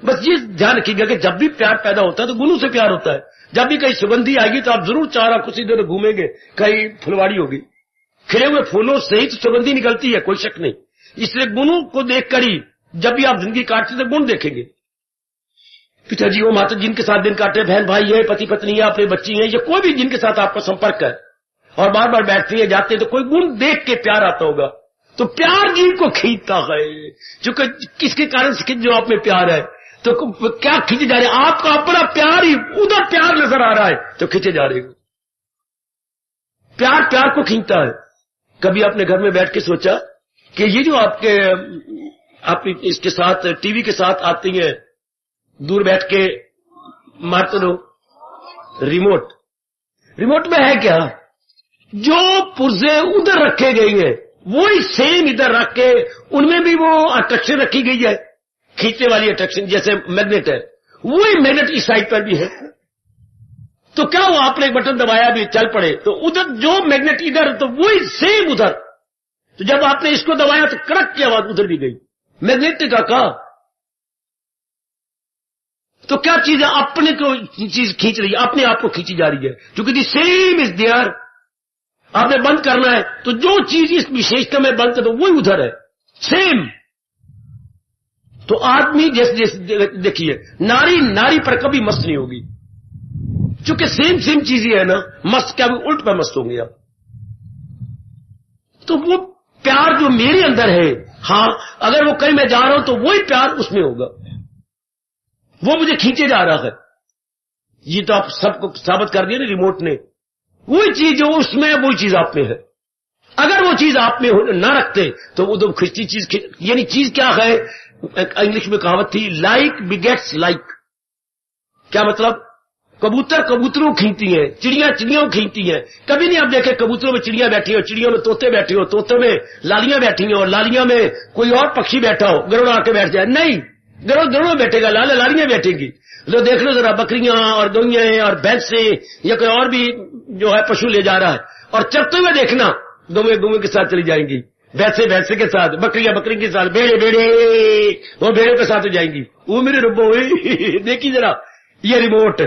बस ये ध्यान रखिएगा कि जब भी प्यार पैदा होता है तो गुणों से प्यार होता है। जब भी कहीं सुगंधी आएगी तो आप जरूर चार आंखों से इधर घूमेंगे, कहीं फुलवाड़ी होगी, खिले हुए फूलों से ही तो सुगंधी निकलती है, कोई शक नहीं। इसलिए गुणों को देखकर ही जब भी आप जिंदगी काटते तो गुण देखेंगे। पिताजी हो, माता जिनके साथ दिन काटे, बहन भाई है, पति पत्नी है, अपने बच्ची है, या कोई भी जिनके साथ आपका संपर्क है और बार बार बैठती है जाते हैं, तो कोई गुण देख के प्यार आता होगा। तो प्यार जीव को खींचता है, जो किसके कारण से जो आप में प्यार है, तो क्या खींचे जा रहे हैं, आपका अपना प्यार ही, उधर प्यार नजर आ रहा है तो खींचे जा रहे हो। प्यार प्यार को खींचता है। कभी आपने घर में बैठ के सोचा कि ये जो आप इसके साथ टीवी के साथ आती है, दूर बैठ के मारते रहो रिमोट में है क्या, जो पुर्जे उधर रखे गई है वही सेम इधर रख के उनमें भी वो अट्रैक्शन रखी गई है, खींचने वाली अट्रैक्शन, जैसे मैग्नेट है, वही मैग्नेट इस साइड पर भी है। तो क्या वो आपने एक बटन दबाया भी चल पड़े, तो उधर जो मैग्नेट इधर तो वही सेम उधर, तो जब आपने इसको दबाया तो कड़क की आवाज उधर भी गई, मैग्नेट का कहा। तो क्या चीज है, अपने को चीज खींच रही है, अपने आप को खींची जा रही है, क्योंकि दी सेम इज देयर। आपने बंद करना है तो जो चीज इस विशेषता में बंद कर दो वही उधर है, सेम। तो आदमी जैसे देखिए, नारी पर कभी मस्त नहीं होगी, क्योंकि सेम चीजें है ना, मस्त क्या उल्ट पर मस्त होंगे आप। तो वो प्यार जो मेरे अंदर है, हाँ, अगर वो कहीं मैं जा रहा हूं तो वही प्यार उसमें होगा, वो मुझे खींचे जा रहा है। ये तो आप सबको साबित कर दिया ना रिमोट ने, वही चीज जो उसमें है वही चीज आप में है। अगर वो चीज आप में ना रखते तो वो तो खिंचती चीज, यानी चीज क्या है, इंग्लिश में कहावत थी, लाइक बिगेट्स लाइक। क्या मतलब, कबूतर कबूतरों खींचती हैं, चिड़ियां चिड़ियों खींचती हैं। कभी नहीं आप देखे कबूतरों में चिड़ियां बैठी हो, चिड़ियों में तोते बैठे हो, तोते में लालियां बैठी हो, और लालियां में कोई और पक्षी बैठा हो, गरुड़ आके बैठ जाए। नहीं, गरुड़ गरुड़ बैठेगा, लालियां बैठेंगी। लो देख लो जरा, बकरियां और गौएं और भैंसें या कोई और भी जो है पशु ले जा रहा है, और चरते हुए देखना, गौएं के साथ चली जाएंगी, भैंसे के साथ, बकरी के साथ, भेड़े वो भेड़ों के साथ जाएंगी। वो मेरे रब्बो देखी जरा, ये रिमोट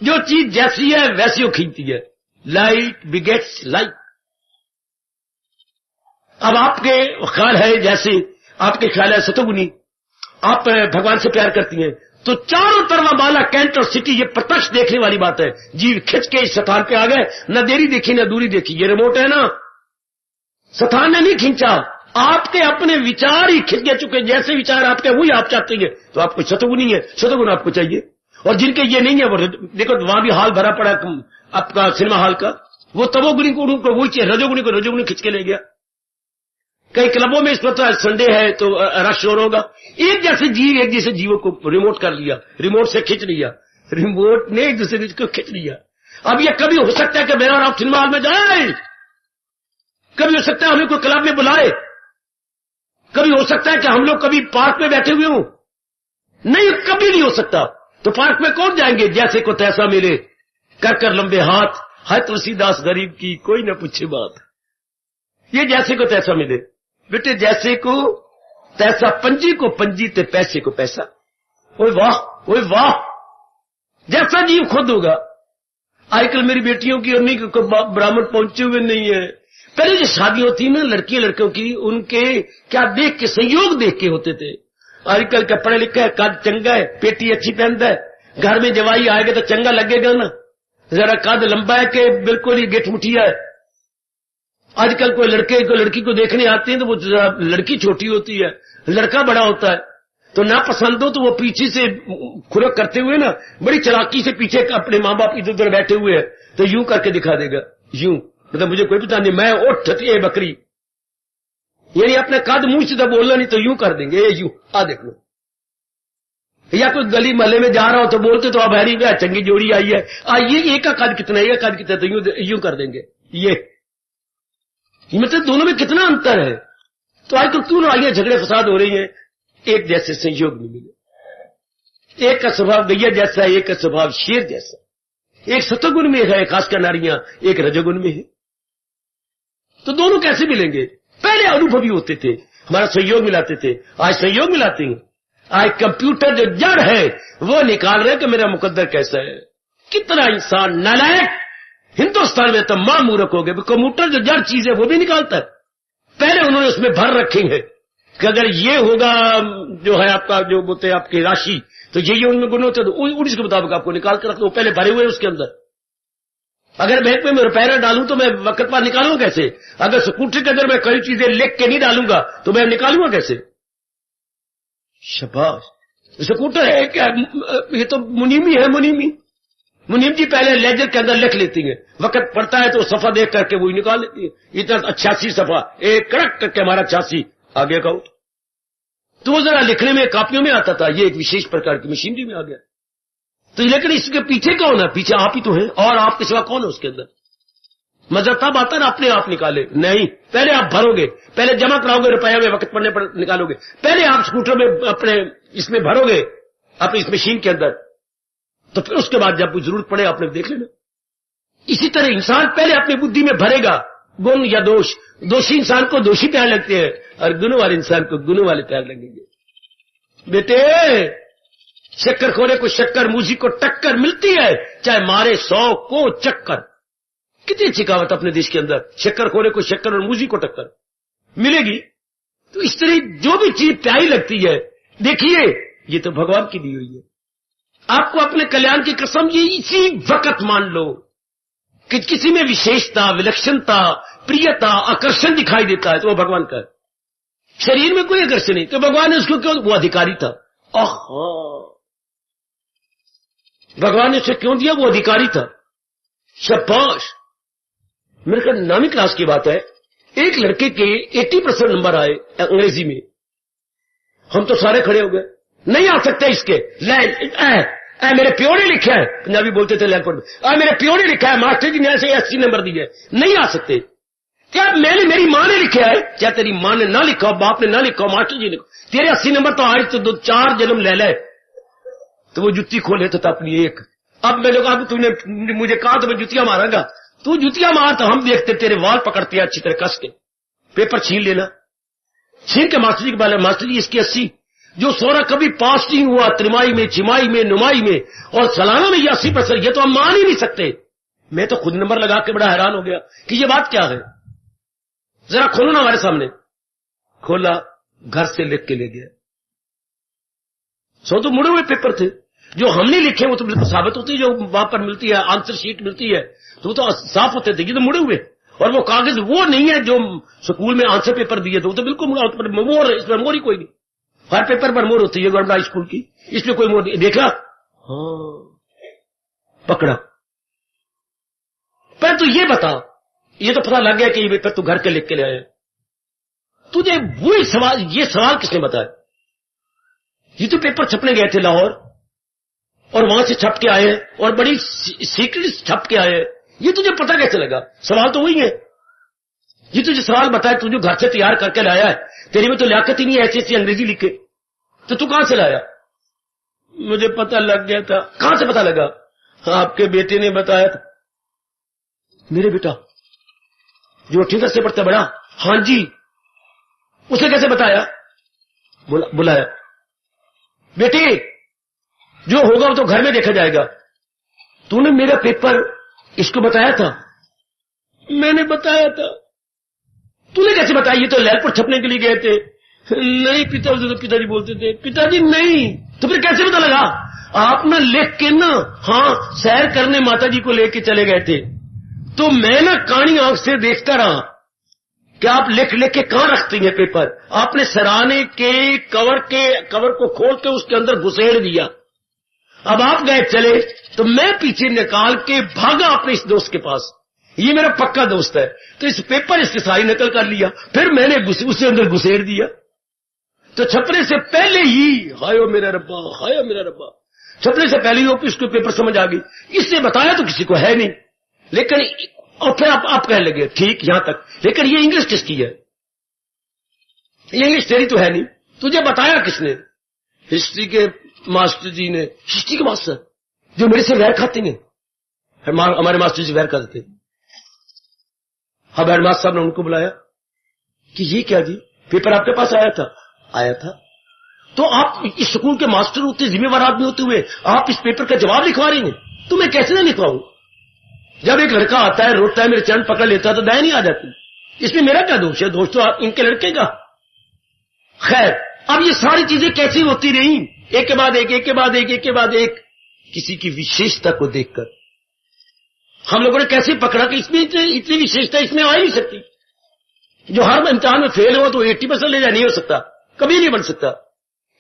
जो चीज जैसी है वैसी वो खींचती है। Light begets light. अब आपके ख्याल है, जैसे आपके ख्याल है सतोगुनी, आप भगवान से प्यार करती हैं, तो चारों तरफ बाला कैंट और सिटी, ये प्रत्यक्ष देखने वाली बात है। जीव खिंच के इस स्थान पे आ गए, न देरी देखी न दूरी देखी। ये रिमोट है ना, स्थान ने नहीं खींचा, आपके अपने विचार ही खिंच गए चुके। जैसे विचार आपके वही आप चाहते हैं, तो आपको सतोगुनी है, सतोगुण आपको चाहिए। और जिनके ये नहीं है, वो देखो वहां भी हाल भरा पड़ा आपका सिनेमा हॉल का, वो तमोगुणी को उनको वही चाहिए, रजोगुणी को रजोगुणी खिंच के ले गया। कई क्लबों में इस वक्त संडे है तो रश हो होगा। एक जैसे जीव एक जैसे जीवों को रिमोट कर लिया, रिमोट से खींच लिया, रिमोट ने एक दूसरे को खींच लिया। अब ये कभी हो सकता है कि मेरा और आप सिनेमा हॉल में जाए, कभी हो सकता है हमें कोई क्लब में बुलाए, कभी हो सकता है कि हम लोग कभी पार्क में बैठे हुए हों। नहीं, कभी नहीं हो सकता। तो पार्क में कौन जाएंगे? जैसे को तैसा मिले कर लंबे हाथ, है तुलसीदास गरीब की कोई न पूछे बात। ये जैसे को तैसा मिले बेटे, जैसे को तैसा पंजी को पंजी ते पैसे को पैसा। ओए वाह, ओए वाह, जैसा जीव खुद होगा। आजकल मेरी बेटियों की और को ब्राह्मण पहुंचे हुए नहीं है। पहले जो शादी होती है ना लड़की लड़कों की, उनके क्या देख के, संयोग देख के होते थे। आजकल का पढ़े लिखा है, कद चंगा है, पेटी अच्छी पहनता है, घर में जवाई आएगा तो चंगा लगेगा ना। जरा कद लंबा है कि बिल्कुल ही गेठ मुठिया है। आजकल कोई लड़के को लड़की को देखने आते हैं तो वो लड़की छोटी होती है, लड़का बड़ा होता है। तो ना पसंद हो तो वो पीछे से खुरक करते हुए ना बड़ी चालाकी से पीछे अपने माँ बाप इधर उधर बैठे हुए हैं तो यूं करके दिखा देगा, यूं, मतलब मुझे कोई पता नहीं, मैं उठती है बकरी, यानी अपने कद मुंह से तो बोलना नहीं तो यूं कर देंगे, ये यूं आ देख लो। या कोई गली महल्ले में जा रहा हो तो बोलते तो अब हैरी चंगी जोड़ी आई है, ये का कद कितना है, ये कद कितना, तो यूं कर देंगे। ये मतलब दोनों में कितना अंतर है। तो आजकल क्यों आइए झगड़े फसाद हो रही हैं? एक जैसे संयोग नहीं मिले। एक का स्वभाव गैया जैसा है, एक का स्वभाव शेर जैसा। एक सतोगुण में है खासकर नारियां, एक रजोगुण में है। तो दोनों कैसे मिलेंगे? पहले अनुभवी होते थे, हमारा सहयोग मिलाते थे, आज सहयोग मिलाते हैं। आज कंप्यूटर जो जड़ है वो निकाल रहे कि मेरा मुकद्दर कैसा है। कितना इंसान नालायक हिंदुस्तान में तो मां मूर्ख हो गए। कंप्यूटर जो जड़ चीज है वो भी निकालता है। पहले उन्होंने उसमें भर रखे हैं कि अगर ये होगा जो है आपका, जो बोलते हैं आपकी राशि, तो ये उनमें गुण होते, तो उसी के मुताबिक आपको निकाल कर रख दो। पहले भरे हुए उसके अंदर। अगर बैंक में मैं रुपया डालूं तो मैं वक्त पर निकालूंगा कैसे? अगर स्कूटर के अंदर मैं कई चीजें लिख के नहीं डालूंगा तो मैं निकालूंगा कैसे? शाबाश, स्कूटर है क्या? ये तो मुनीमी है, मुनीम जी पहले लेजर के अंदर लिख लेती है, वक्त पड़ता है तो सफा देख करके वही निकाल लेती है। इतना 86 सफा, एक कड़क करके हमारा 86 आगे का तो वो जरा लिखने में कापियों में आता था, ये एक विशेष प्रकार की मशीनरी में आ गया। तो लेकिन इसके पीछे कौन है? पीछे आप ही तो हैं, और आपके सिवा कौन है उसके अंदर? मजा तब आता है अपने आप निकाले नहीं, पहले आप भरोगे, पहले जमा कराओगे रुपया में, वक्त पड़ने पर निकालोगे, पहले आप स्कूटर में अपने इसमें भरोगे, अपनी इस मशीन के अंदर, तो फिर उसके बाद जब जरूरत पड़े आपने देख लेना। इसी तरह इंसान पहले अपनी बुद्धि में भरेगा गुण या दोष। दोषी इंसान को दोषी प्यार लगते हैं और गुण वाले इंसान को गुण वाले प्यार लगेंगे। बेटे, शक्कर खोरे को शक्कर, मूसी को टक्कर मिलती है, चाहे मारे 100 को चक्कर। कितनी अच्छी कहावत अपने देश के अंदर, शक्कर खोरे को शक्कर और मूसी को टक्कर मिलेगी। तो इस तरह जो भी चीज प्यारी लगती है, देखिए ये तो भगवान की दी हुई है। आपको अपने कल्याण की कसम ये इसी वक्त मान लो कि किसी में विशेषता, विलक्षणता, प्रियता, आकर्षण दिखाई देता है तो वो भगवान का है। शरीर में कोई आकर्षण नहीं तो भगवान ने उसको क्यों? वो अधिकारी था। भगवान ने उसे क्यों दिया? वो अधिकारी था। शाबाश। मेरे ख्याल 9वीं क्लास की बात है, एक लड़के के 80% नंबर आए अंग्रेजी में। हम तो सारे खड़े हो गए, नहीं आ सकते इसके, मेरे प्यो ने लिखा है, पंजाबी बोलते थे लैंडपोर्ट में, मेरे प्यो ने लिखा है, मास्टर जी ने ऐसे 80 नंबर दिए, नहीं आ सकते। क्या मैंने, मेरी मां ने लिखा है, क्या तेरी मां ने ना लिखा, बाप ने ना लिखा, मास्टर जी ने, तेरे 80 नंबर तो आज तो 2-4 जन्म ले ले। तो वो जुत्ती खोले तो अपनी एक। अब मैंने कहा तूने मुझे कहा तो मैं जुतियां मारूंगा, तू जुतियां मार तो हम देखते तेरे वाल पकड़ते हैं अच्छी तरह कस के, पेपर छीन लेना। छीन के मास्टर जी के बारे में, मास्टर जी इसकी 80, जो सोरा कभी पास नहीं हुआ, त्रिमाही में, छिमाही में, नुमाही में और सालाना में ये 80%, ये तो हम मान ही नहीं सकते। मैं तो खुद नंबर लगा के बड़ा हैरान हो गया कि ये बात क्या है। जरा खोलो ना हमारे सामने। खोला, घर से लिख के ले गया। सो तो मुड़े हुए पेपर थे, जो हमने लिखे वो तो बिल्कुल साबित होती है, जो वहां पर मिलती है आंसर शीट मिलती है तो वो तो साफ होते थे, ये तो मुड़े हुए। और वो कागज वो नहीं है जो स्कूल में आंसर पेपर दिए थे, वो तो बिल्कुल मोर, इसमें मोर ही कोई नहीं। हर पेपर पर मोर होती है गवर्नमेंट स्कूल की, इसमें कोई मोर नहीं। देखा, हाँ पकड़ा। पर तू ये बता, ये तो पता लग गया कि ये पेपर तू घर के लिख के ले आया, तुझे वही सवाल, ये सवाल किसने बताया? ये तो पेपर छपने गए थे लाहौर और वहां से छप के आए और बड़ी सीक्रेट छप के आए, ये तुझे पता कैसे लगा? सवाल तो वही है। ये तुझे सवाल बताया, तू जो घर से तैयार करके लाया है, तेरी में तो लियाकत ही नहीं है ऐसी अंग्रेजी लिखे, तो तू कहां से लाया? मुझे पता लग गया था। कहां से पता लगा? आपके बेटे ने बताया था। मेरे बेटा जो ठीक से पढ़ता बड़ा? हां जी। उसे कैसे बताया? बुलाया, बेटे जो होगा वो तो घर में देखा जाएगा, तूने मेरा पेपर इसको बताया था? मैंने बताया था। तूने कैसे बताया? ये तो लैंडपोर्ट छपने के लिए गए थे। नहीं पिताजी, तो पिताजी बोलते थे। पिताजी नहीं, तो फिर कैसे पता लगा? आप ना लिख के ना, हाँ सैर करने माताजी को लेके चले गए थे, तो मैं ना कानी आंख से देखता रहा कि आप लिख लिख के कहां रखती हैं पेपर। आपने सराहने के कवर को खोल के उसके अंदर घुसेड़ दिया। अब आप गए चले तो मैं पीछे निकाल के भागा अपने इस दोस्त के पास, ये मेरा पक्का दोस्त है, तो इस पेपर इसकी सारी नकल कर लिया, फिर मैंने उसे अंदर घुसेड़ दिया। तो छपने से पहले ही, हायो मेरा रब्बा, हायो मेरा रब्बा, छपने से पहले ही उसको पेपर समझ आ गई। इससे बताया तो किसी को है नहीं, लेकिन और फिर आप कहने लगे ठीक यहां तक, लेकिन ये इंग्लिश किसकी है? ये इंग्लिश तेरी तो है नहीं, तुझे बताया किसने? हिस्ट्री के मास्टर जी ने। हिस्ट्री के मास्टर जो मेरे से वैर खाते हैं, हमारे मास्टर जी वैर करते थे। अब हेडमास्टर साहब ने उनको बुलाया कि ये क्या जी, पेपर आपके पास आया था? आया था। तो आप इस स्कूल के मास्टर होते, जिम्मेवार आदमी होते हुए आप इस पेपर का जवाब लिखवा रही हैं, तो मैं कैसे ना लिखवाऊं? जब एक लड़का आता है, रोता है, मेरे चरण पकड़ लेता है तो दया नहीं आ जाती। इसमें मेरा क्या दोष है? दोष तो आप इनके लड़के का। खैर, अब ये सारी चीजें कैसी होती रही, एक के बाद एक, एक के बाद एक, एक के बाद एक, किसी की विशेषता को देखकर हम लोगों ने कैसे पकड़ा कि इसमें इतनी विशेषता इसमें आ ही नहीं सकती। जो हर इम्तिहान में फेल हो तो 80% ले जा, नहीं हो सकता, कभी नहीं बन सकता।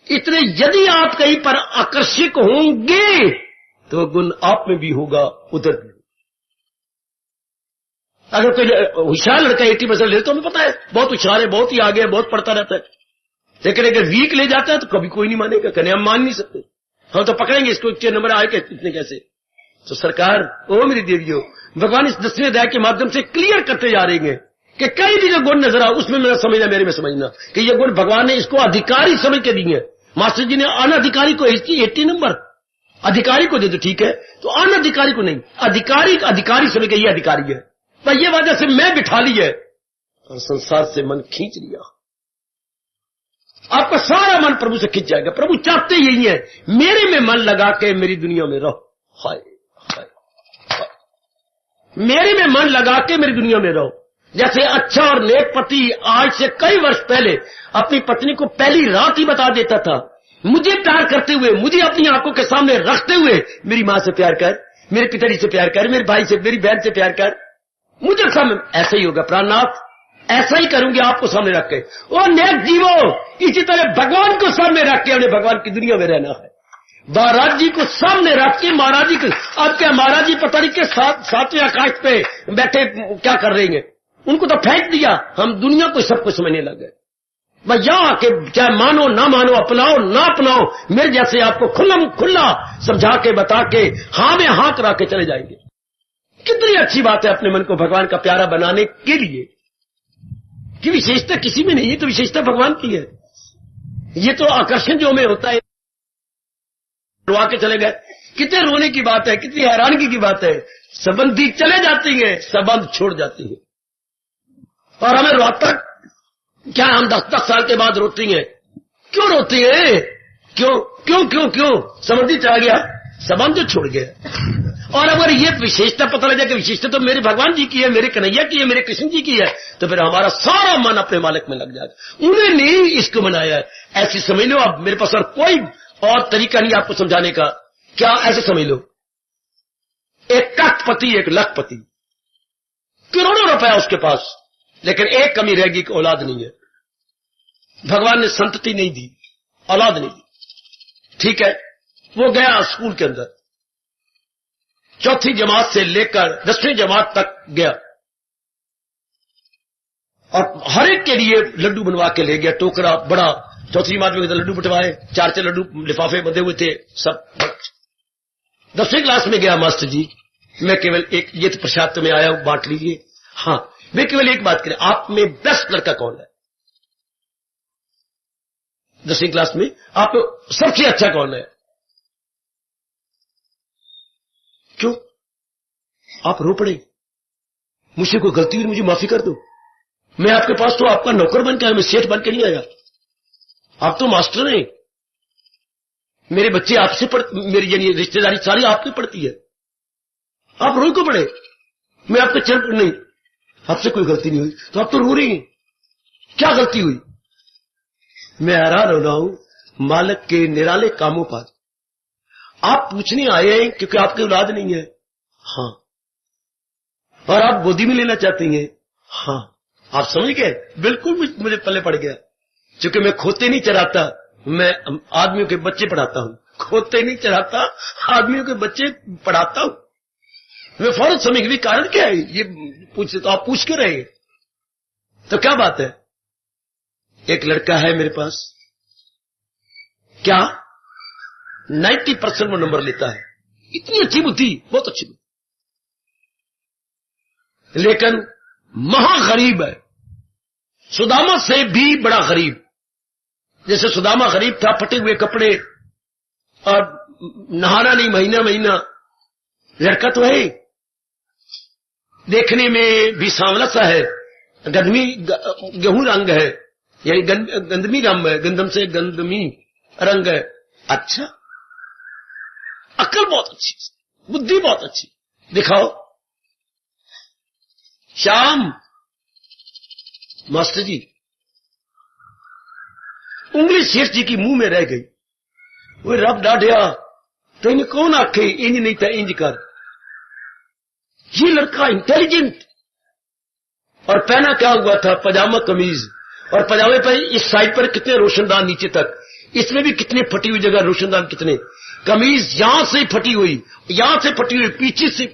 इतने यदि आप कहीं पर आकर्षक होंगे तो गुण आप में भी होगा, उधर भी। अगर कोई होशियार लड़का 80% ले तो हमें पता है बहुत होशियार है, बहुत ही आगे है, बहुत पढ़ता रहता है, लेकिन अगर वीक ले जाता है तो कभी कोई नहीं मानेगा, कहने हम मान नहीं सकते, हम तो पकड़ेंगे इसको, इतने नंबर आए इतने कैसे। तो सरकार, ओ मेरी देवियों, भगवान इस 10वें अध्याय के माध्यम से क्लियर करते जा रहे हैं कि कई भी जो गुण नजर आओ उसमें मेरा समझना, मेरे में समझना कि ये गुण भगवान ने इसको अधिकारी समझ के दिए। मास्टर जी ने अनधिकारी को 80 नंबर, अधिकारी को दे दो ठीक है, तो अनधिकारी को नहीं, अधिकारी समझ के ये अधिकारी है, पर ये वजह से मैं बिठा ली है और संसार से मन खींच लिया। आपका सारा मन प्रभु से खिंच जाएगा। प्रभु चाहते यही है, मेरे में मन लगा के मेरी दुनिया में रहो। हाय हाय, मेरे में मन लगा के मेरी दुनिया में रहो। जैसे अच्छा और नेक पति आज से कई वर्ष पहले अपनी पत्नी को पहली रात ही बता देता था, मुझे प्यार करते हुए, मुझे अपनी आंखों के सामने रखते हुए मेरी मां से प्यार कर, मेरे पिताजी से प्यार कर, मेरे भाई से, मेरी बहन से प्यार कर, मुझे सामने ऐसा ही होगा प्राणनाथ, ऐसा ही करूंगी आपको सामने रख के। और नेक जीवो, इसी तरह भगवान को सामने रख के उन्हें भगवान की दुनिया में रहना है। महाराज जी को सामने रख के, महाराज जी को, अब क्या महाराज जी पता नहीं के सातवें आकाश पे बैठे क्या कर रहे हैं, उनको तो फेंक दिया, हम दुनिया को सबको समझने लग गए। भैया आके चाहे मानो ना मानो, अपनाओ ना अपनाओ, मेरे जैसे आपको खुला समझा के बता के हाँ में हाँ करा के चले जाएंगे। कितनी अच्छी बात है अपने मन को भगवान का प्यारा बनाने के लिए। कि विशेषता किसी में नहीं है, तो विशेषता भगवान की है। ये तो आकर्षण जो में होता है, रोआ के चले गए, कितने रोने की बात है, कितनी हैरानगी की बात है। संबंधी चले जाती है, संबंध छोड़ जाती है, और हमें रोता क्या, हम 10-10 साल के बाद रोती हैं। क्यों रोती है? क्यों क्यों क्यों क्यों? संबंधी चला गया, संबंध जो छोड़ गया। और अगर ये विशेषता पता लग जाए कि विशेषता तो मेरे भगवान जी की है, मेरे कन्हैया की है, मेरे कृष्ण जी की है, तो फिर हमारा सारा मन अपने मालिक में लग जाएगा। उन्होंने इसको बनाया है, ऐसी समझ लो। अब मेरे पास और कोई और तरीका नहीं आपको समझाने का। क्या ऐसे समझ लो, एक करोड़पति, एक लखपति, करोड़ों रुपया उसके पास, लेकिन एक कमी रहेगी कि औलाद नहीं है। भगवान ने संतति नहीं दी, औलाद नहीं दी। ठीक है, वो गया स्कूल के अंदर, 4वीं जमात से लेकर 10वीं जमात तक गया, और हर एक के लिए लड्डू बनवा के ले गया, टोकरा बड़ा। 4वीं जमात में लड्डू बंटवाए, 4 लड्डू लिफाफे बंधे हुए थे सब। 10वीं क्लास में गया, मास्टर जी मैं केवल एक, ये तो प्रसाद तुम्हें आया बांट लीजिए। हाँ, वे केवल एक बात करें, आप में बेस्ट लड़का कौन है? 10वीं क्लास में आप सबसे अच्छा कौन है? क्यों आप रो पड़े? मुझसे कोई गलती हुई, मुझे माफी कर दो। मैं आपके पास तो आपका नौकर बन के आया, मैं सेठ बन के नहीं आया। आप तो मास्टर हैं, मेरे बच्चे आपसे मेरी यानी रिश्तेदारी सारी आपकी पड़ती है, आप रो क्यों पड़े? मैं आपके चल नहीं, आपसे कोई गलती नहीं हुई, तो आप तो रो रही हैं। क्या गलती हुई? मैं हैरान हो रहा हूं मालिक के निराले कामों पर। आप पूछने आए हैं क्योंकि आपकी औलाद नहीं है, हाँ, और आप गोदी में लेना चाहती हैं, हाँ। आप समझ गए? बिल्कुल मुझे पल्ले पड़ गया, क्योंकि मैं खोते नहीं चराता, मैं आदमियों के बच्चे पढ़ाता हूं। खोते नहीं चराता, आदमियों के बच्चे पढ़ाता हूं। मैं फौरन समझ गई कारण क्या है। ये पूछते तो आप पूछ क्यों रहे? तो क्या बात है? एक लड़का है मेरे पास, क्या 90% वो नंबर लेता है, इतनी अच्छी बुद्धि, बहुत अच्छी बुद्धि, लेकिन महागरीब है, सुदामा से भी बड़ा गरीब। जैसे सुदामा गरीब था, फटे हुए कपड़े और नहाना नहीं महीना, लड़का तो है, देखने में भी सांवला सा है, गेहूं रंग है, यानी गंदमी रंग है, गंदम से गंदमी रंग है। अच्छा, अकल बहुत अच्छी, बुद्धि बहुत अच्छी, दिखाओ। श्याम मास्टर जी, उंगली शेष जी की मुंह में रह गई। वो रब डाढ़िया, तेन कौन आखे इंज नहीं था इंज कर। ये लड़का इंटेलिजेंट, और पहना क्या हुआ था? पजामा कमीज, और पजामे पर इस साइड पर कितने रोशनदान, नीचे तक इसमें भी कितने फटी हुई जगह रोशनदान, कितने। कमीज यहां से फटी हुई, यहां से फटी हुई, पीछे से,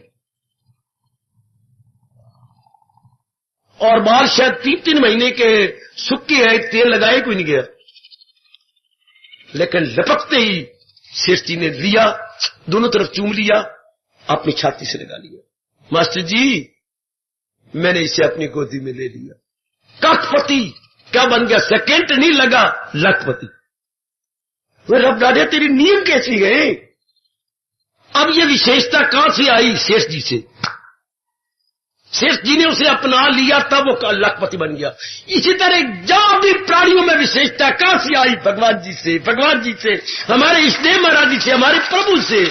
और बाल शायद 3-3 महीने के सूखे है, तेल लगाए कोई नहीं गया। लेकिन लपकते ही शेष जी ने लिया, दोनों तरफ चूम लिया, अपनी छाती से लगा लिया। मास्टर जी, मैंने इसे अपनी गोदी में ले लिया। करोड़पति क्या बन गया? सेकंड नहीं लगा, लखपति। वे रब डाढ़े, तेरी नींद कैसी है? अब ये विशेषता कहां से आई? शेष जी से। शेष जी ने उसे अपना लिया, तब वो लखपति बन गया। इसी तरह जहां भी प्राणियों में विशेषता कहां से आई? भगवान जी से, भगवान जी से, हमारे इष्टदेव महाराज जी से, हमारे प्रभु से।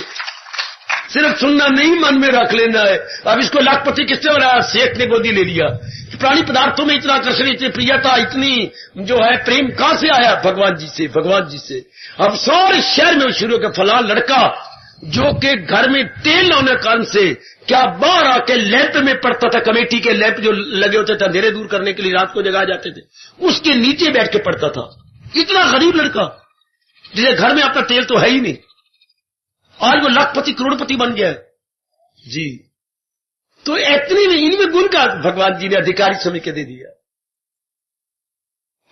सिर्फ सुनना नहीं, मन में रख लेना है। अब इसको लखपति किससे हो रहा है? शेख ने गोदी ले लिया। प्राणी पदार्थों में इतना आकर्षण, इतनी प्रियता, इतनी जो है प्रेम कहां से आया? भगवान जी से, भगवान जी से। अब सारे शहर में शुरू के फलां लड़का जो के घर में तेल न होने कारण से क्या बाहर आके लैंप में पड़ता था, कमेटी के लैंप जो लगे होते थे अंधेरे दूर करने के लिए, रात को जगा जाते थे, उसके नीचे बैठ के पड़ता था। इतना गरीब लड़का जिसे घर में अपना तेल तो है ही नहीं, आज वो लखपति करोड़पति बन गया जी। तो इतनी में इनमें गुण का भगवान जी ने अधिकारी समझ के दे दिया।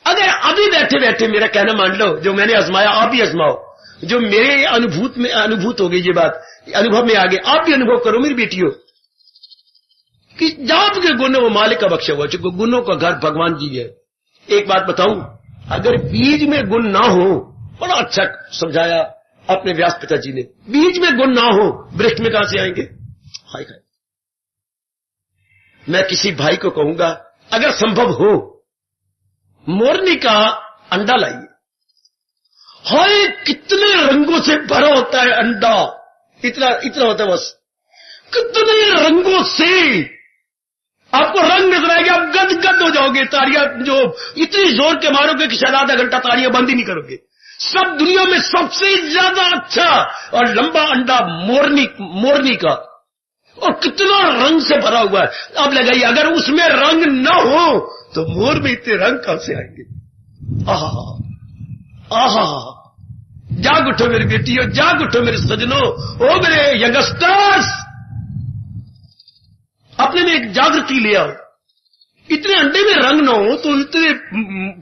अगर अभी बैठे बैठे मेरा कहना मान लो, जो मैंने आजमाया आप भी आजमाओ, जो मेरे अनुभूत हो गई ये बात, अनुभव में आगे आप भी अनुभव करो मेरी बेटियों, कि जाप के गुण वो मालिक का बख्शा हुआ, चूंकि गुणों का घर भगवान जी है। एक बात बताऊं, अगर बीज में गुण ना हो, बड़ा अच्छा समझाया अपने व्यास पिताजी ने, बीज में गुण ना हो वृक्ष में कहां से आएंगे? हाय हाय। मैं किसी भाई को कहूंगा अगर संभव हो मोरनी का अंडा लाइए। हाय कितने रंगों से भरा होता है अंडा, इतना होता है बस, कितने रंगों से आपको रंग नजर आएगा, आप गदगद हो जाओगे। तालियां जो इतनी जोर के मारोगे कि शायद आधा घंटा तालियां बंद ही नहीं करोगे। सब दुनिया में सबसे ज्यादा अच्छा और लंबा अंडा मोरनी का, और कितना रंग से भरा हुआ है। अब लगाइए अगर उसमें रंग न हो तो मोर में इतने रंग कहां से आएंगे? आहा आहा, जाग उठो मेरी बेटियों, जाग उठो मेरे सजनों, ओ मेरे यंगस्टर्स, अपने में एक जागृति ले आओ। इतने अंडे में रंग न हो तो इतने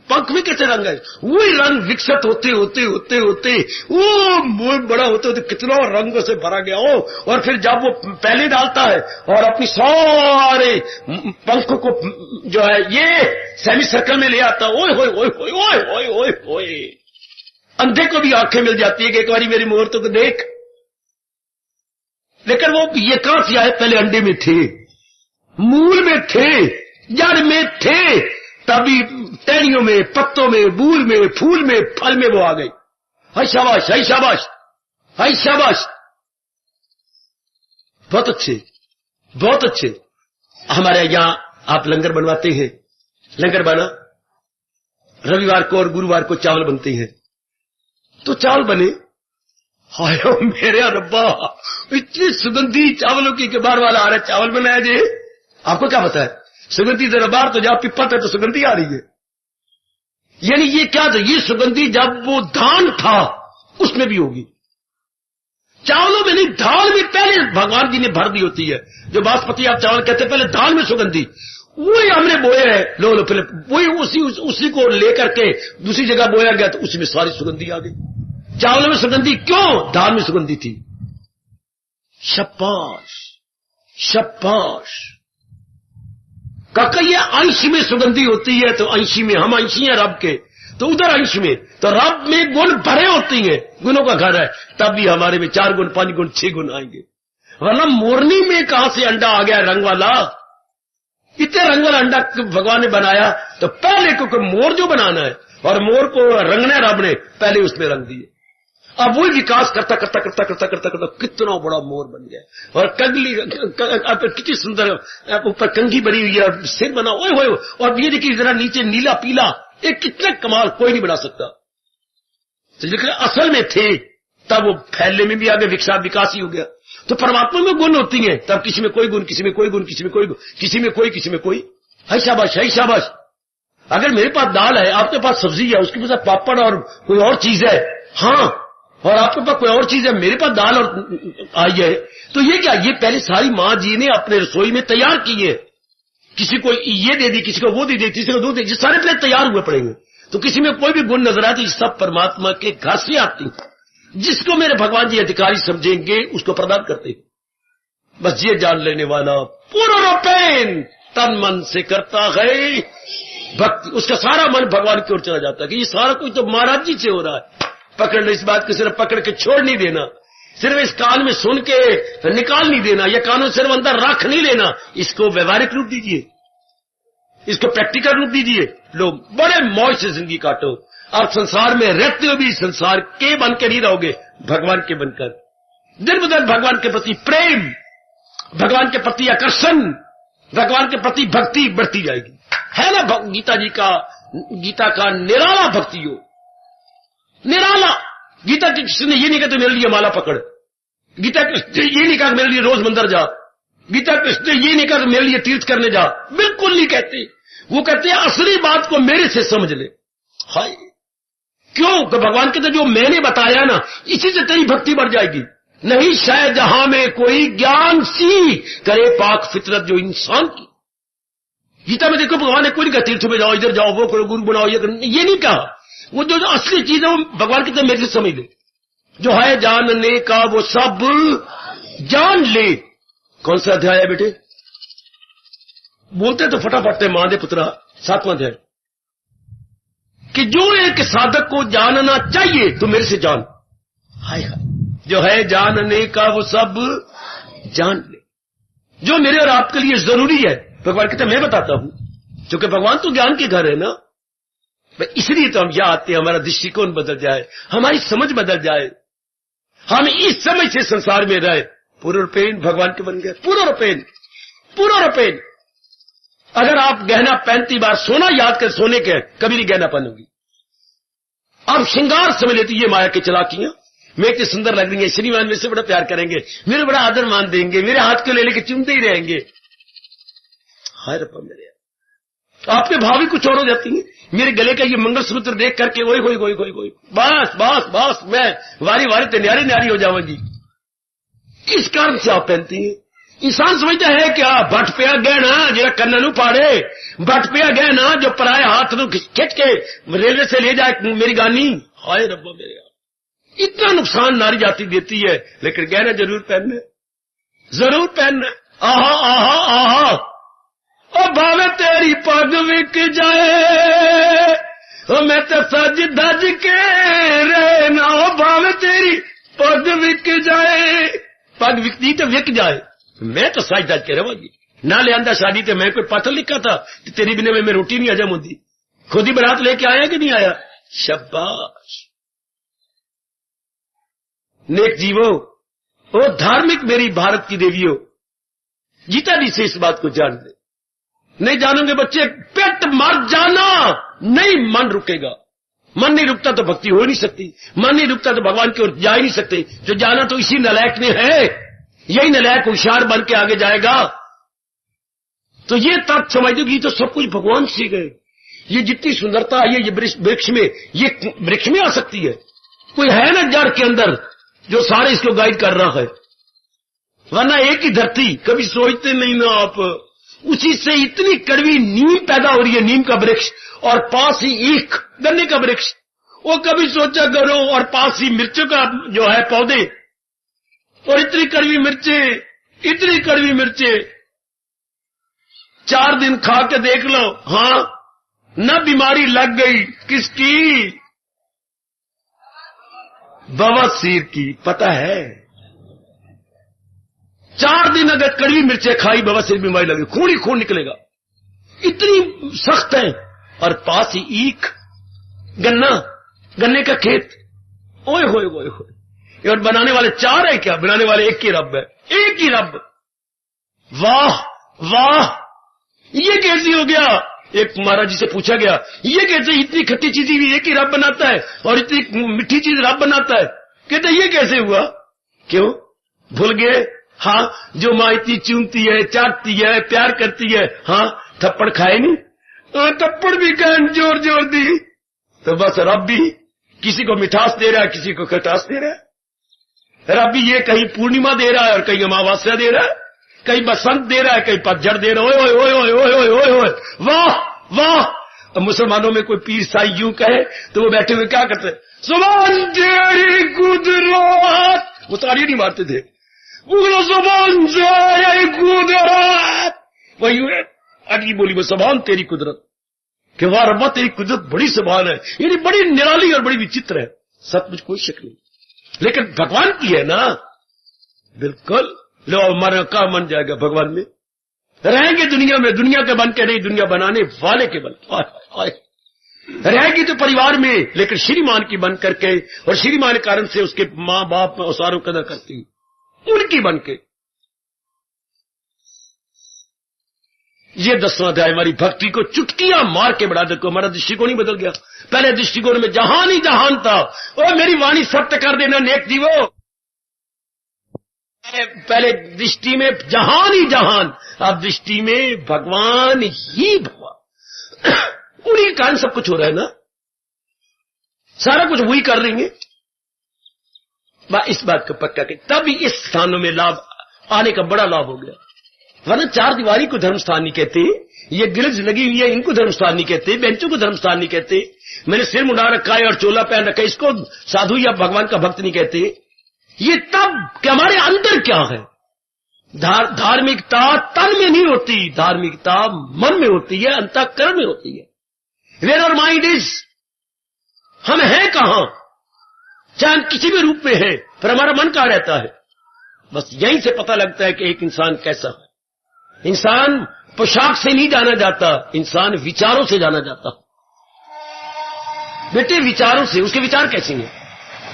पंख में कैसे रंग है? वही रंग विकसित होते होते वो मोर बड़ा होते होते कितना रंगों से भरा गया हो, और फिर जब वो पहले डालता है और अपनी सारे पंखों को जो है ये सेमी सर्कल में ले आता, ओए होए ओए होए ओए होए ओए होए, अंधे को भी आंखें मिल जाती है कि एक बारी मेरी मोर तो देख। लेकिन वो ये कहां से आए? पहले अंडे में थे, मूल में थे, जड़ में थे, तभी टहनियों में, पत्तों में, बूल में, फूल में, फल में वो आ गई। हाय शाबाश, हाय शाबाश, हाय शाबाश, बहुत अच्छे, बहुत अच्छे। हमारे यहां आप लंगर बनवाते हैं, लंगर बना, रविवार को और गुरुवार को चावल बनते हैं, तो चावल बने, हाय मेरे रब्बा, इतनी सुगंधी चावलों की के बार वाला आ रहा है, चावल बनाया जी। आपको क्या पता है? सुगंधी जरा बाहर तो जब पिपत है तो सुगंधी आ रही है, यानी ये क्या था? ये सुगंधी जब वो धान था उसमें भी होगी, चावलों में नहीं, दाल में पहले भगवान जी ने भर दी होती है। जो बासमती आप चावल कहते हैं, पहले दाल में सुगंधी, वही हमने बोए है, लो पहले वही उसी को लेकर के दूसरी जगह बोया गया तो उसी में सारी सुगंधी आ गई। चावलों में सुगंधी क्यों? दाल में सुगंधी थी। शाबाश शाबाश। काका ये अंश में सुगंधी होती है, तो अंशी में, हम अंशी हैं रब के, तो उधर अंश में, तो रब में गुण भरे होती हैं, गुणों का घर है, तब भी हमारे में 4 गुण 5 गुण 6 गुण आएंगे। वरना मोरनी में कहां से अंडा आ गया रंग वाला? इतने रंग वाला अंडा भगवान ने बनाया तो पहले, क्योंकि मोर जो बनाना है और मोर को रंगना रब ने, पहले उसमें रंग दिए। अब वही विकास करता करता करता करता करता करता कितना बड़ा मोर बन गया, और कंगली कितनी सुंदर ऊपर कंघी बनी हुई है, सिर बना, ओए होए, और ये देखिए जरा नीचे नीला पीला, एक कितना कमाल, कोई नहीं बना सकता। तो लेकिन असल में थे तब वो फैलने में भी आगे विकास ही हो गया। तो परमात्मा में गुण होती हैं, तब किसी में कोई गुण, किसी में कोई गुण, किसी में कोई गुण, किसी में कोई, किसी में कोई। है शाबाश, है शाबाश। अगर मेरे पास दाल है, आपके पास सब्जी है, उसके पास पापड़ और कोई और चीज है, हाँ, और आपके पास कोई और चीज है, मेरे पास दाल और आई है, तो ये क्या? ये पहले सारी माँ जी ने अपने रसोई में तैयार की है। किसी को ये दे दी, किसी को वो दे दी, किसी को दो दे दी, सारे प्लेट तैयार हुए पड़ेंगे। तो किसी में कोई भी गुण नजर आती, सब परमात्मा के घर से आती। जिसको मेरे भगवान जी अधिकारी समझेंगे उसको प्रदान करते हैं। बस ये जान लेने वाला पूर्ण तन मन से करता है भक्ति, उसका सारा मन भगवान की ओर चला जाता है कि ये सारा कुछ तो महाराज जी से हो रहा है। पकड़ लो इस बात को, सिर्फ पकड़ के छोड़ नहीं देना, सिर्फ इस कान में सुन के निकाल नहीं देना, या कानों सिर्फ अंदर रख नहीं लेना, इसको व्यवहारिक रूप दीजिए, इसको प्रैक्टिकल रूप दीजिए। लोग बड़े मौज से जिंदगी काटो। आप संसार में रहते हो भी संसार के बन के नहीं रहोगे, भगवान के बनकर। दिन ब दिन भगवान के प्रति प्रेम, भगवान के प्रति आकर्षण, भगवान के प्रति भक्ति बढ़ती जाएगी। है ना गीता का निराला भक्ति हो, निराला। गीता कृष्ण ने ये नहीं कहते मेरे लिए माला पकड़, गीता कृष्ण ने ये नहीं कहा मेरे लिए रोज मंदिर जा, गीता कृष्ण ने ये नहीं कहा मेरे लिए तीर्थ करने जा, बिल्कुल नहीं कहते। वो कहते हैं असली बात को मेरे से समझ ले। हाय क्यों? कि भगवान कहते जो मैंने बताया ना, इसी से तेरी भक्ति बढ़ जाएगी। नहीं शायद जहां में कोई ज्ञान सी करे पाक फितरत जो इंसान की, गीता में देखो भगवान ने कोई नहीं कहा तीर्थ में जाओ, इधर जाओ, वो करो, गुरु बनाओ, ये करो, ये नहीं कहा। वो जो असली चीज है वो भगवान कहते हैं मेरे से समझ ले, जो है जानने का वो सब जान ले। कौन सा अध्याय है बेटे? बोलते तो फटाफट थे मां दे पुत्रा, 7वां अध्याय, कि जो एक साधक को जानना चाहिए तो मेरे से जान। हाय हाय, जो है जानने का वो सब जान ले, जो मेरे और आपके लिए जरूरी है। भगवान कहते मैं बताता हूं, क्योंकि भगवान तो ज्ञान के घर है ना, इसलिए तो हम यहां आते हैं, हमारा दृष्टिकोण बदल जाए, हमारी समझ बदल जाए, हम इस समझ से संसार में रहे। पूर्णपेन भगवान के बन गए, पूर्णपेन। अगर आप गहना 35 बार सोना याद कर सोने के, कभी नहीं गहना पहनोगी। अब श्रृंगार समझ लेती ये माया की चालाकियां, मैं इतनी सुंदर लग रही है, श्रीमान मेरे से बड़ा प्यार करेंगे, मेरे बड़ा आदर मान देंगे, मेरे हाथ को ले लेके चूमते ही रहेंगे। हाय रब्बा मेरे, आपके भाव ही कुछ और हो जाती है। मेरे गले का ये मंगलसूत्र देख करके ओए होए होए होए होए, बस मैं वारी वारी ते न्यारी न्यारी हो जाऊंगी। किस कारण से आप पहनती हैं? इंसान समझता है क्या भट पिया गहना जरा कन्ना नू पाड़े, भट पिया गहना जो पराए हाथ नू खिंच के रेलवे से ले जाए मेरी गानी। हाय रब्बा मेरे, इतना नुकसान नारी जाति देती है, लेकिन गहना जरूर पहनना। आहा आहा आहा, ओ भावे तेरी पग विक जाए, ओ मैं तो सज धज के रहना, ओ भावे तेरी पग विक जाए। पग विकती तो विक जाए, मैं तो सज धज के रवांगी। ना ले आंदा शादी ते मैं कोई पत्र लिखा था कि तेरी बिना में रोटी नहीं हजम होती। खुद ही बारात लेके आया कि नहीं आया? शाबाश नेक जीवो, ओ धार्मिक मेरी भारत की देवियों, गीता जी से इस बात को जान ले। नहीं जानोगे बच्चे, पेट मर जाना, नहीं मन रुकेगा। मन नहीं रुकता तो भक्ति हो नहीं सकती, मन नहीं रुकता तो भगवान की ओर जा ही नहीं सकते। जो जाना तो इसी नलायक ने है, यही नलायक होशियार बन के आगे जाएगा। तो ये तब समझ दो कि तो सब कुछ भगवान से गए। ये जितनी सुंदरता है ये वृक्ष में, ये वृक्ष में आ सकती है। कोई है ना जड़ के अंदर जो सारे इसको गाइड कर रहा है, वरना एक ही धरती। कभी सोचते नहीं ना आप, उसी से इतनी कड़वी नीम पैदा हो रही है, नीम का वृक्ष, और पास ही ईख गन्ने का वृक्ष। वो कभी सोचा करो, और पास ही मिर्चों का जो है पौधे, और इतनी कड़वी मिर्चे 4 दिन खा के देख लो, हाँ न बीमारी लग गई। किसकी? बवासीर की। पता है 4 दिन अगर कड़वी मिर्चें खाई बवासीर बीमारी लगी, खून ही खून निकलेगा, इतनी सख्त है। और पास ही ईख गन्ने का खेत। ओए होए होए होए, और बनाने वाले 4 है क्या? बनाने वाले एक ही रब है, एक ही रब। वाह वाह, ये कैसे हो गया? एक महाराज जी से पूछा गया, ये कैसे इतनी खट्टी चीज भी एक ही रब बनाता है और इतनी मीठी चीज रब बनाता है? कहते ये कैसे हुआ? क्यों भूल गए? हाँ, जो माँ इतनी चूमती है, चाटती है, प्यार करती है, हाँ थप्पड़ खाए नहीं? थप्पड़ भी कान जोर जोर दी। तो बस रब भी किसी को मिठास दे रहा है, किसी को खटास दे रहा है। रब भी ये कहीं पूर्णिमा दे रहा है और कहीं अमावस्या दे रहा है, कहीं बसंत दे रहा है, कहीं पतझड़ दे रहा है। ओए ओए ओए ओए ओए ओए ओए, वाह वाह। अब मुसलमानों में कोई पीर साई यूं कहे तो वो बैठे हुए क्या करते? सुभान तेरी कुदरत, वो ताली नहीं मारते थे, वो सुभान तेरी कुदरत, वही अगली बोली वो सुभान तेरी कुदरत, कि वाह रब्बा तेरी कुदरत बड़ी सुभान है, यानी बड़ी निराली और बड़ी विचित्र है। सचमुच कोई शक नहीं, लेकिन भगवान की है ना, बिल्कुल। लो हमारा का मन जाएगा भगवान में, रहेंगे दुनिया में, दुनिया के बन के नहीं, दुनिया बनाने वाले के बन। रहेगी तो परिवार में, लेकिन श्रीमान की बन करके, और श्रीमान के कारण से उसके माँ बाप और सारों कदर करती, उनकी बन के। ये 10वां अध्याय हमारी भक्ति को चुटकियां मार के बढ़ा दे। हमारा दृष्टिकोण ही बदल गया। पहले दृष्टिकोण में जहान ही जहान था, और मेरी वाणी सत्य कर देना नेक जीवो। पहले दृष्टि में जहान ही जहान, अब दृष्टि में भगवान ही भगवान। उन्हीं के कारण सब कुछ हो रहा है ना, सारा कुछ वही कर रही है। इस बात को पक्का कि तभी इस स्थानों में लाभ आने का बड़ा लाभ हो गया। वरना चार दीवारी को धर्मस्थान नहीं कहते, ये गिरज लगी हुई है इनको धर्मस्थान नहीं कहते, बेंचों को धर्मस्थान नहीं कहते, मैंने सिर मुंडा रखा है और चोला पहन रखा है इसको साधु या भगवान का भक्त नहीं कहते। ये तब कि हमारे अंदर क्या है। धार्मिकता तन में नहीं होती, धार्मिकता मन में होती है, अंतःकरण में होती है। वेयर आवर माइंड इज, हम हैं कहां, चाहे हम किसी भी रूप में हैं, पर हमारा मन कहां रहता है। बस यहीं से पता लगता है कि एक इंसान कैसा है। इंसान पोशाक से नहीं जाना जाता, इंसान विचारों से जाना जाता। बेटे विचारों से, उसके विचार कैसे हैं।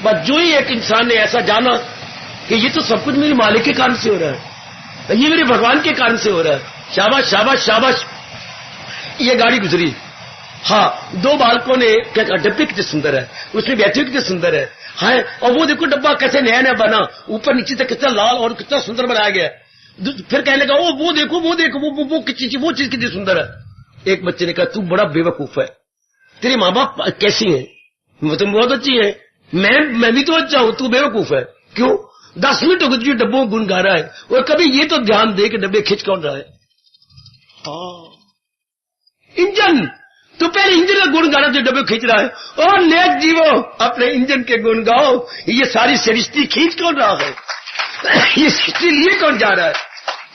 बस जो ही एक इंसान ने ऐसा जाना कि ये तो सब कुछ मेरे मालिक के कारण से हो रहा है, ये मेरे भगवान के कारण से हो रहा है, शाबाश शाबाश शाबाश। ये गाड़ी गुजरी, हाँ, दो बालकों ने क्या डब्बे कितने सुंदर है, उसमें बैठे कितने सुंदर है, हाय, और वो देखो डब्बा कैसे नया नया बना, ऊपर नीचे तक कितना लाल और कितना सुंदर बनाया गया। फिर कहने लगा वो देखो वो देखो वो चीज कितनी सुंदर है। एक बच्चे ने कहा तू बड़ा बेवकूफ है, तेरे माँ बाप कैसी हैं? वो तो बहुत अच्छी है, मैं भी तो अच्छा हूं, तू बेवकूफ है। क्यों? 10 मिनट हो गए तुझे डब्बों गुन गा रहा है, और कभी ये तो ध्यान दे कि डब्बे खींच कौन रहा है। इंजन, तो पहले इंजन का गुण गाना जो डब्बे खींच रहा है, और नेक जीवो अपने इंजन के गुण गाओ, ये सारी सृष्टि खींच कौन रहा है? ये सृष्टि लिए कौन जा रहा है?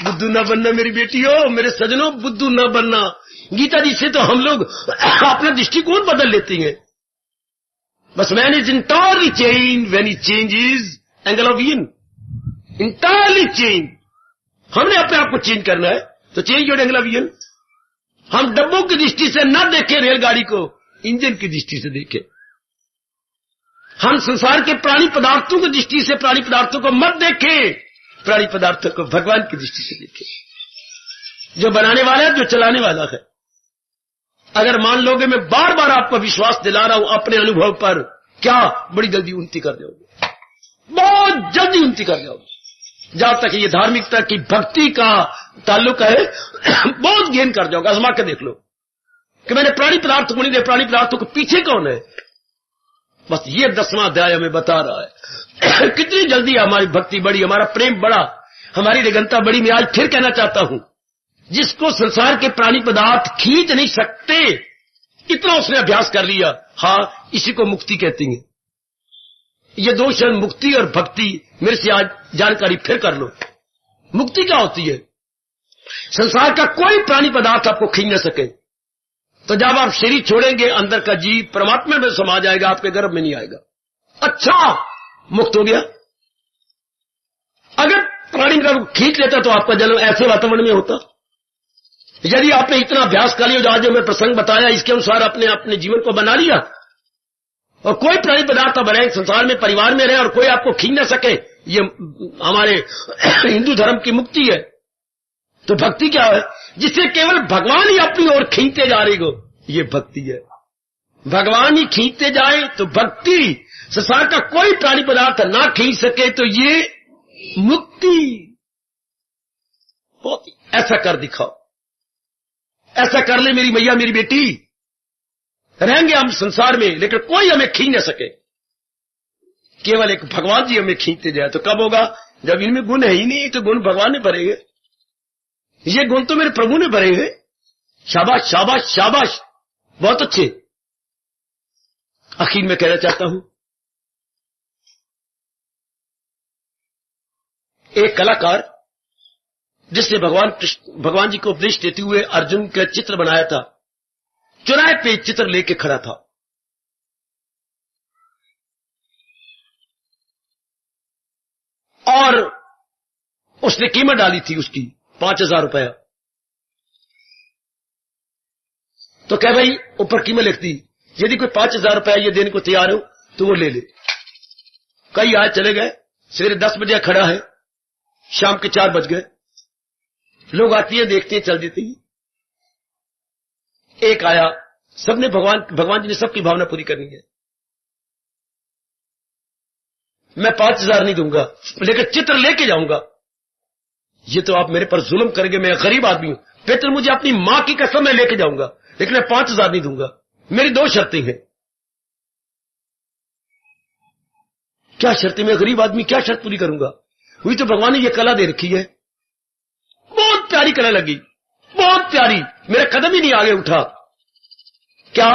बुद्धू न बनना मेरी बेटियों, मेरे सजनों, बुद्धू न बनना। गीता जी से तो हम लोग अपना दृष्टिकोण बदल लेते हैं। बस man is entirely change when he changes angle of view, entirely change. हमने अपने आप को चेंज करना है, तो change your angle of view. हम डब्बों की दृष्टि से न देखें रेलगाड़ी को, इंजन की दृष्टि से देखें। हम संसार के प्राणी पदार्थों की दृष्टि से प्राणी पदार्थों को मत देखें, प्राणी पदार्थों को भगवान की दृष्टि से देखें, जो बनाने वाला है, जो चलाने वाला है। अगर मान लोगे मैं बार बार आपको विश्वास दिला रहा हूं अपने अनुभव पर, क्या बड़ी जल्दी उन्नति कर जाओगे, बहुत जल्दी उन्नति कर जाओगे। जहां तक ये धार्मिकता की भक्ति का ताल्लुक है, बहुत गेन कर जाओगे। आजमा के देख लो कि मैंने प्राणी पदार्थ को नहीं दे, प्राणी पदार्थों के पीछे कौन है। बस ये 10वां अध्याय हमें बता रहा है कितनी जल्दी हमारी भक्ति बढ़ी, हमारा प्रेम बढ़ा, हमारी निगनता बढ़ी। मैं आज फिर कहना चाहता हूं, जिसको संसार के प्राणी पदार्थ खींच नहीं सकते, इतना उसने अभ्यास कर लिया, हाँ, इसी को मुक्ति कहती हैं। ये दो शब्द मुक्ति और भक्ति मेरे से आज जानकारी फिर कर लो। मुक्ति क्या होती है? संसार का कोई प्राणी पदार्थ आपको खींच न सके। तो जब आप शरीर छोड़ेंगे, अंदर का जीव परमात्मा में समा जाएगा, आपके गर्भ में नहीं आएगा। अच्छा, मुक्त हो गया। अगर प्राणी का खींच लेता तो आपका जन्म ऐसे वातावरण में होता। यदि आपने इतना अभ्यास कर लिया, जो आज मैं प्रसंग बताया, इसके अनुसार अपने अपने जीवन को बना लिया, और कोई प्राणी पदार्थ आप रहे संसार में, परिवार में रहे, और कोई आपको खींच न सके, ये हमारे हिंदू धर्म की मुक्ति है। तो भक्ति क्या है? जिससे केवल भगवान ही अपनी ओर खींचते जा रही हो, ये भक्ति है। भगवान ही खींचते जाए तो भक्ति। संसार का कोई प्राणी पदार्थ ना खींच सके तो ये मुक्ति। बहुत ऐसा कर दिखाओ, ऐसा कर ले मेरी मैया, मेरी बेटी। रहेंगे हम संसार में, लेकिन कोई हमें खींच न सके, केवल एक भगवान जी हमें खींचते जाए। तो कब होगा? जब इनमें गुण है ही नहीं, तो गुण भगवान ने भरेंगे। ये गुण तो मेरे प्रभु ने भरे हैं। शाबाश शाबाश शाबाश, बहुत अच्छे। आखिर में कहना चाहता हूं, एक कलाकार जिसने भगवान जी को उपदेश देते हुए अर्जुन का चित्र बनाया था, चौराहे पे चित्र लेके खड़ा था। और उसने कीमत डाली थी उसकी 5,000 रुपया। तो कह भाई ऊपर कीमत लिख दी, यदि कोई 5,000 रुपया ये देने को तैयार हो तो वो ले ले। कई आज चले गए, सवेरे 10 बजे खड़ा है, शाम के 4 बज गए। लोग आती है, देखते हैं, चल देते हैं। एक आया, सबने भगवान जी ने सबकी भावना पूरी करनी है। मैं 5,000 नहीं दूंगा, लेकिन चित्र लेके जाऊंगा। ये तो आप मेरे पर जुल्म करेंगे, मैं गरीब आदमी हूं, फिर तो मुझे अपनी मां की कसम मैं लेके जाऊंगा, लेकिन मैं 5,000 नहीं दूंगा। मेरी 2 शर्तें हैं। क्या शर्तें? मैं गरीब आदमी क्या शर्त पूरी करूंगा? हुई तो भगवान ने ये कला दे रखी है, बहुत बहुत प्यारी कला लगी, बहुत प्यारी, मेरा कदम ही नहीं आगे उठा। क्या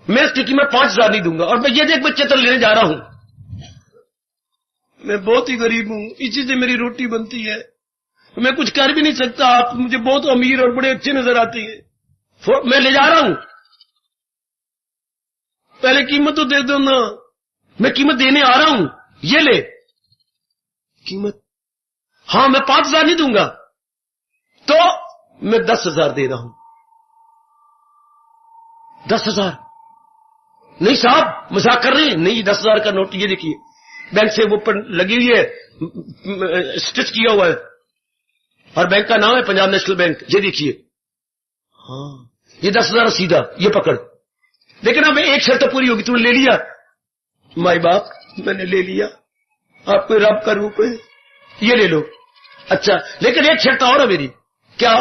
मैं इसकी कीमत 5,000 नहीं दूंगा, और मैं ये देख मैं चित्र लेने जा रहा हूं, मैं बहुत ही गरीब हूं, इसी से मेरी रोटी बनती है, मैं कुछ कर भी नहीं सकता, आप मुझे बहुत अमीर और बड़े अच्छे नजर आते हैं, मैं ले जा रहा हूं, पहले कीमत तो दे दो ना, मैं कीमत देने आ रहा हूं, ये ले कीमत। हाँ मैं 5,000 नहीं दूंगा, तो मैं 10,000 दे रहा हूं। 10,000? नहीं साहब मजाक कर रहे हैं, नहीं 10,000 का नोट, ये देखिए बैंक से वो पर लगी हुई है, स्टिच किया हुआ है, और बैंक का नाम है पंजाब नेशनल बैंक, ये देखिए। हाँ ये 10,000 सीधा, ये पकड़, लेकिन अब एक शर्त पूरी होगी, तूने ले लिया? माई बाप मैंने ले लिया, आपको रब का रूप है, ये ले लो। अच्छा लेकिन एक शर्त और है मेरी। क्या?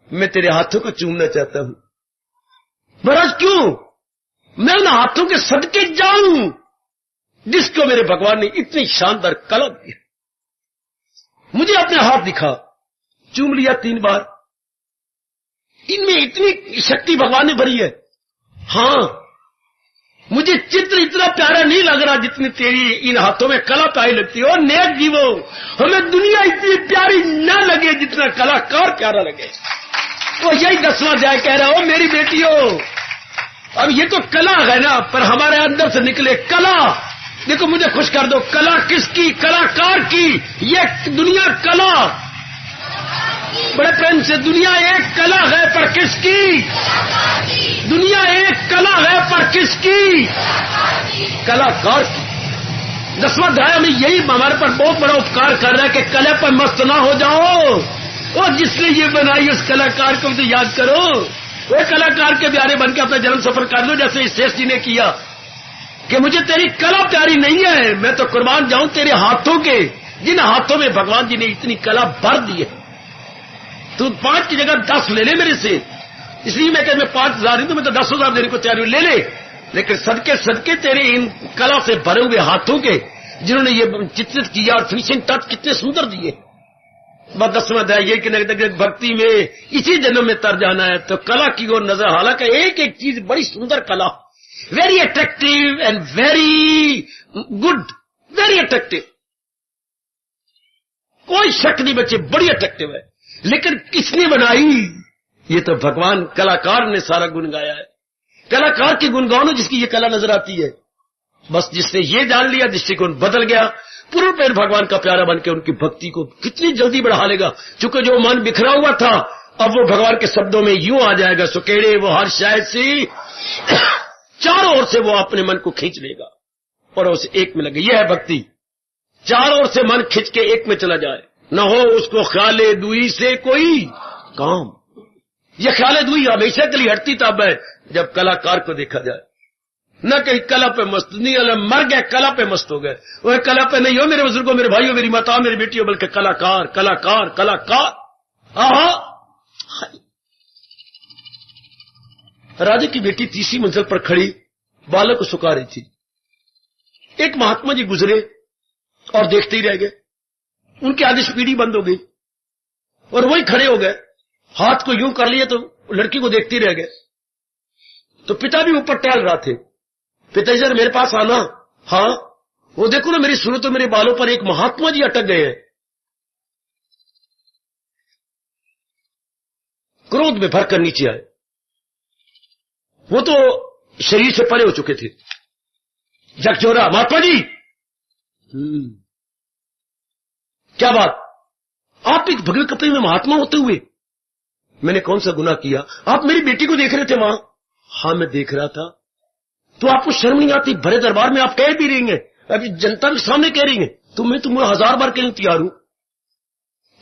मैं तेरे हाथों को चूमना चाहता हूं। महाराज क्यों? मैं उन हाथों के सदके जाऊं जिसको मेरे भगवान ने इतनी शानदार कला दी। मुझे अपने हाथ दिखा, चूम लिया 3 बार, इनमें इतनी शक्ति भगवान ने भरी है। हाँ मुझे चित्र इतना प्यारा नहीं लग रहा जितनी तेरी इन हाथों में कला प्यारी लगती है। और नेक जीवो, हमें दुनिया इतनी प्यारी न लगे जितना कलाकार प्यारा लगे। तो यही 10वां अध्याय कह रहा हो मेरी बेटियों, अब ये तो कला है ना, पर हमारे अंदर से निकले कला। देखो मुझे खुश कर दो, कला किसकी? कलाकार की। ये दुनिया कला, बड़े प्रेम से, दुनिया एक कला है पर किसकी? दुनिया एक कला है पर किसकी? कलाकार की। 10वां अध्याय में यही हमारे पर बहुत बड़ा उपकार कर रहा है कि कला पर मस्त ना हो जाओ, और जिसने ये बनाई उस कलाकार को तो याद करो। वो कलाकार के प्यारे बनकर अपना जन्म सफर कर लो, जैसे शेष जी ने किया कि मुझे तेरी कला प्यारी नहीं है, मैं तो कुर्बान जाऊं तेरे हाथों के, जिन हाथों में भगवान जी ने इतनी कला भर दी है। तू 5 की जगह 10 ले ले मेरे से, इसलिए मैं कहता मैं 5,000 नहीं तो मैं तो 10,000 देने को तैयार हूं, ले ले, लेकिन सदके सदके तेरे इन कला से भरे हुए हाथों के, जिन्होंने ये चित्रित किया और फिनिशिंग टच कितने सुंदर दिए। बस 10वां अध्याय ये कि भक्ति में इसी जन्म में तर जाना है तो कला की ओर नजर। हालांकि एक एक चीज बड़ी सुंदर कला, very attractive and very good, very attractive, कोई शक नहीं बच्चे, बड़ी अट्रैक्टिव है। लेकिन किसने बनाई? ये तो भगवान कलाकार ने सारा गुण गाया है। कलाकार के गुण गाओ जिसकी ये कला नजर आती है। बस जिसने ये जान लिया दृष्टिकोण बदल गया, पूर्ण पेड़ भगवान का प्यारा बनकर उनकी भक्ति को कितनी जल्दी बढ़ा लेगा। चूंकि जो मन बिखरा हुआ था अब वो भगवान के शब्दों में यूं आ जाएगा, सुकेड़े वो हर शायद से चारों ओर से वो अपने मन को खींच लेगा और उसे एक में लगे। यह है भक्ति, चारों ओर से मन खींच के एक में चला जाए, न हो उसको ख्याले दुई से कोई काम। यह ख्याले दुई हमेशा के लिए हटती तब है जब कलाकार को देखा जाए, न कहीं कला पे मस्त नहीं, मर गए कला पे मस्त हो गए। वह कला पे नहीं हो मेरे बुजुर्गों, मेरे भाइयों, मेरी माताओं, मेरी बेटियों, बल्कि कलाकार कलाकार कलाकार। आहा, राजा की बेटी तीसरी मंजिल पर खड़ी बालक को सुखा रही थी। एक महात्मा जी गुजरे और देखते ही रह गए। उनकी आगे स्पीडी बंद हो गई और वही खड़े हो गए, हाथ को यूं कर लिए तो लड़की को देखते ही रह गए। तो पिता भी ऊपर टहल रहा थे। पिताजी सर मेरे पास आना। हाँ, वो देखो ना मेरी सुनो तो मेरे बालों पर एक महात्मा जी अटक गए हैं। क्रोध में भरकर नीचे आए। वो तो शरीर से परे हो चुके थे। झकझोरा, महात्मा जी। क्या बात? आप एक भगवे कपड़े में महात्मा होते हुए? मैंने कौन सा गुनाह किया? आप मेरी बेटी को देख रहे थे वहां? हाँ मैं देख रहा था। तो आपको शर्म नहीं आती? भरे दरबार में आप कह भी रही हैं, अभी जनता के सामने कह रही हैं, तुम्हें 1000 बार कहने तैयार हूं।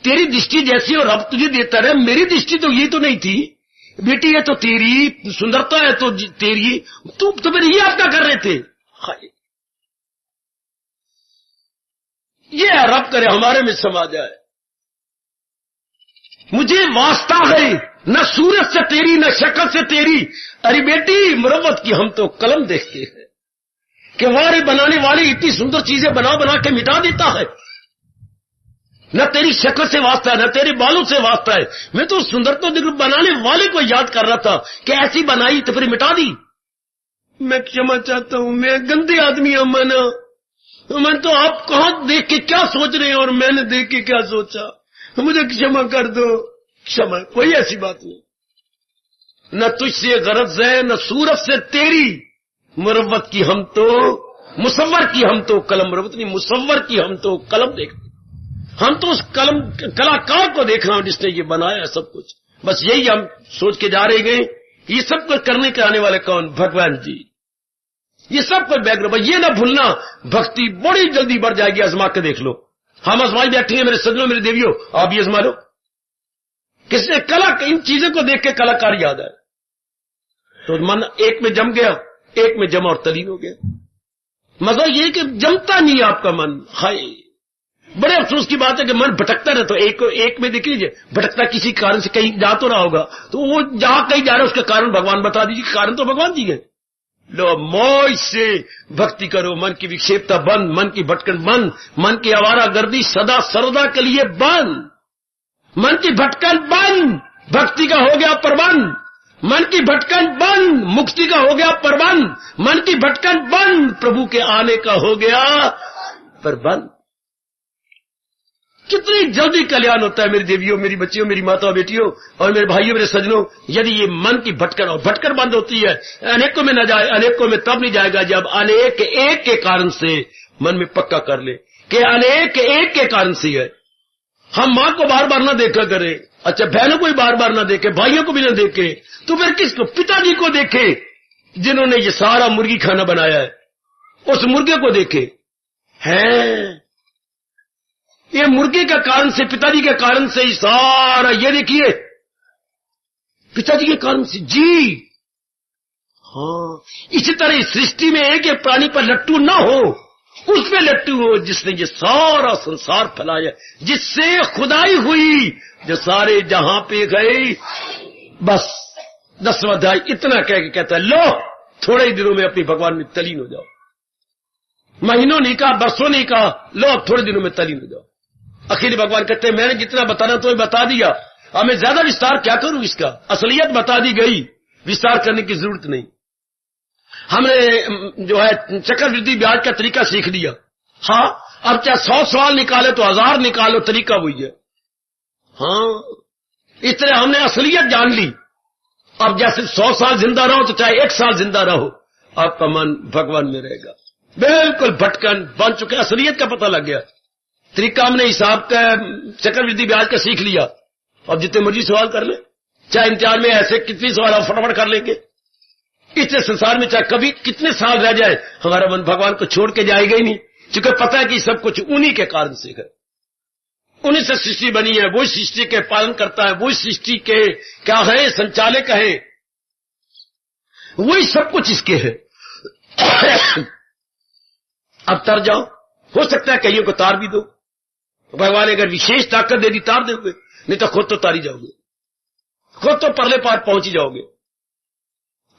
तेरी दृष्टि जैसी और रब तुझे देता रहे, मेरी दृष्टि तो ये तो नहीं थी। बेटी है तो तेरी, सुंदरता है तो तेरी, तुम तो मेरे ये आपका कर रहे थे। ये रब करे हमारे में समा जाए। मुझे वास्ता है न सूरत से तेरी न शक्ल से तेरी। अरे बेटी मुरब्बत की हम तो कलम देखते हैं कि वारे बनाने वाले इतनी सुंदर चीजें बना बना के मिटा देता है। न तेरी शक्ल से वास्ता है, न तेरे बालों से वास्ता है। मैं तो सुंदरता बनाने वाले को याद कर रहा था कि ऐसी बनाई तो फिर मिटा दी। मैं क्षमा चाहता हूं, मैं गंदे आदमी हूं। मैंने तो आप कहां देख के क्या सोच रहे हैं और मैंने देख के क्या सोचा, मुझे क्षमा कर दो। क्षमा, कोई ऐसी बात नहीं। न तुझसे गरज है न सूरत से तेरी, मुरव्वत की हम तो मुसव्वर की हम तो कलम, मुरव्वत नहीं मुसव्वर की हम तो कलम देखते। हम तो उस कलम कलाकार को देख रहे हैं जिसने ये बनाया सब कुछ। बस यही हम सोच के जा रहे हैं। ये सब कुछ करने के आने वाले कौन? भगवान जी। ये सब कुछ बैकग्राउंड। ये ना भूलना, भक्ति बड़ी जल्दी बढ़ जाएगी। आजमा के देख लो। हम आजमाई बैठे हैं मेरे सज्जनों, मेरे देवियों, आप भी आजमा लो। किसने कला, इन चीजों को देख के कलाकार याद आए तो मन एक में जम गया, एक में जमा और तलीन हो गया। मजा ये कि जमता नहीं आपका मन। हाय, बड़े अफसोस की बात है कि मन भटकता रहता। तो एक में देख लीजिए, भटकता किसी कारण से कहीं जा तो रहा होगा, तो वो जहां कहीं जा रहा है उसका कारण भगवान बता दीजिए। कारण तो भगवान जी है। लो मौज से भक्ति करो, मन की विक्षेपता बंद, मन की भटकन बंद, मन की आवारा गर्दी सदा सर्वदा के लिए बंद, मन की भटकन बंद, भक्ति का हो गया प्रबंध। मन की भटकन बंद, मुक्ति का हो गया प्रबंध। मन की भटकन बंद, प्रभु के आने का हो गया प्रबंध। कितनी जल्दी कल्याण होता है मेरी देवियों, मेरी बच्चियों, मेरी माताओं बेटियों और मेरे भाइयों, मेरे सज्जनों, यदि ये मन की भटकन और भटकन बंद होती है। अनेकों में न जाए, अनेकों में तब नहीं जाएगा जब अनेक एक के कारण से मन में पक्का कर ले कि अनेक एक के कारण से है। हम मां को बार बार ना देखा करें, अच्छा बहनों को भी बार बार ना देखे, भाइयों को भी ना देखे, तो फिर किसको? पिताजी को देखे जिन्होंने ये सारा मुर्गी खाना बनाया है। उस मुर्गे को देखे हैं, ये मुर्गे के कारण से, पिताजी के कारण से ही सारा, ये देखिए पिताजी के कारण से जी। हाँ, इसी तरह इस सृष्टि में एक एक प्राणी पर लट्टू ना हो, उसमें लट्टू हो जिसने ये सारा संसार फैलाया, जिससे खुदाई हुई, जो सारे जहां पे गए। बस 10वां अध्याय इतना कह के कहता है, लो थोड़े ही दिनों में अपनी भगवान में तलीन हो जाओ। महीनों नहीं कहा, बरसों नहीं कहा, लो अब थोड़े दिनों में तलीन हो जाओ। अखिल भगवान कहते हैं मैंने जितना बताना तो बता दिया, अब मैं ज्यादा विस्तार क्या करूं इसका? असलियत बता दी गई, विस्तार करने की जरूरत नहीं। हमने जो है चक्रवृद्धि ब्याज का तरीका सीख लिया। हाँ, अब चाहे 100 सवाल निकाले तो 1000 निकालो, तरीका वही है। हाँ, इस तरह हमने असलियत जान ली। अब जैसे 100 साल जिंदा रहो तो चाहे 1 साल जिंदा रहो, आपका मन भगवान में रहेगा। बिल्कुल भटकन बन चुके, असलियत का पता लग गया। तरीका हमने हिसाब का चक्रवृद्धि ब्याज का सीख लिया। अब जितने मर्जी सवाल कर ले, चाहे इम्तिहान में ऐसे कितने सवाल आप फटाफट कर लेंगे। इतने संसार में चाहे कभी कितने साल रह जाए, हमारा मन भगवान को छोड़ के जाएगा ही नहीं, क्योंकि पता है कि सब कुछ उन्हीं के कारण से है। उन्हीं से सृष्टि बनी है, वो सृष्टि के पालन करता है, वो सृष्टि के क्या है, संचालक है, वही सब कुछ इसके है। अब तर जाओ, हो सकता है कईयों को तार भी दो। भगवान अगर विशेष ताकत दे दी तार दोगे, नहीं तो खुद तो तारी जाओगे, खुद तो परले पार पहुंच ही जाओगे।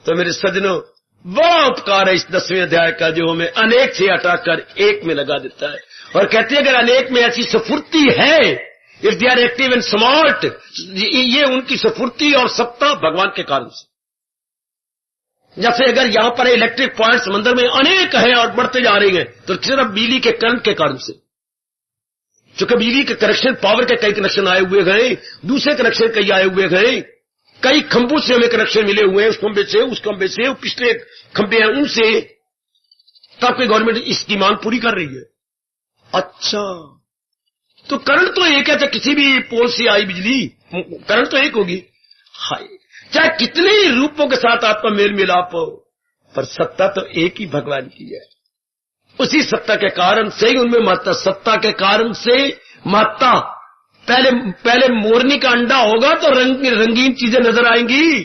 तो मेरे सज्जनों, बड़ा उपकार है इस 10वें अध्याय का, जो हमें अनेक से हटाकर एक में लगा देता है और कहते हैं अगर अनेक में ऐसी स्फूर्ति है, if they are active and smart, ये उनकी स्फूर्ति और सत्ता भगवान के कारण से। जैसे अगर यहां पर इलेक्ट्रिक पॉइंट समंदर में अनेक है और बढ़ते जा रही है, तो सिर्फ बिजली के करंट के कारण से। चूंकि बिजली के कनेक्शन, पावर के कई कनेक्शन आए हुए गए, दूसरे कनेक्शन कई आए हुए गए, कई खंभों से हमें कनेक्शन मिले हुए हैं, उस खंभे से, उस खंभे से, पिछले खंभे हैं उनसे, तब कोई गवर्नमेंट इसकी मांग पूरी कर रही है। अच्छा, तो करंट तो एक है, चाहे किसी भी पोल से आई बिजली, करंट तो एक होगी। हाय, चाहे कितने ही रूपों के साथ आपका मेल मिलाप हो, पर सत्ता तो एक ही भगवान की है। उसी सत्ता के कारण से ही उनमें महत्ता, सत्ता के कारण से महत्ता। पहले मोरनी का अंडा होगा तो रंगीन चीजें नजर आएंगी।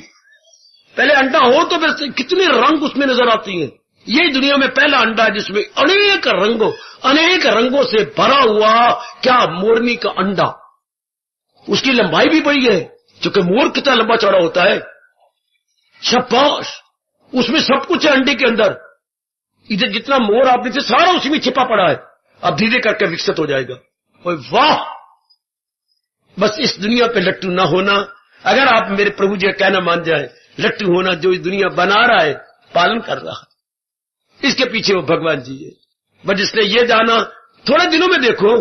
पहले अंडा हो तो फिर कितने रंग उसमें नजर आती हैं। यही दुनिया में पहला अंडा है जिसमें अनेक रंगों से भरा हुआ, क्या मोरनी का अंडा। उसकी लंबाई भी बड़ी है, क्योंकि मोर कितना लंबा चौड़ा होता है। शाबाश, उसमें सब कुछ है अंडे के अंदर। इधर जितना मोर आप देखते सारा उसी में छिपा पड़ा है। अब धीरे करके विकसित हो जाएगा। ओए वाह, बस इस दुनिया पे लट्टू ना होना। अगर आप मेरे प्रभु जी का कहना मान जाए, लट्टू होना जो इस दुनिया बना रहा है, पालन कर रहा है, इसके पीछे वो भगवान जी है। बस इसलिए ये जाना, थोड़े दिनों में देखो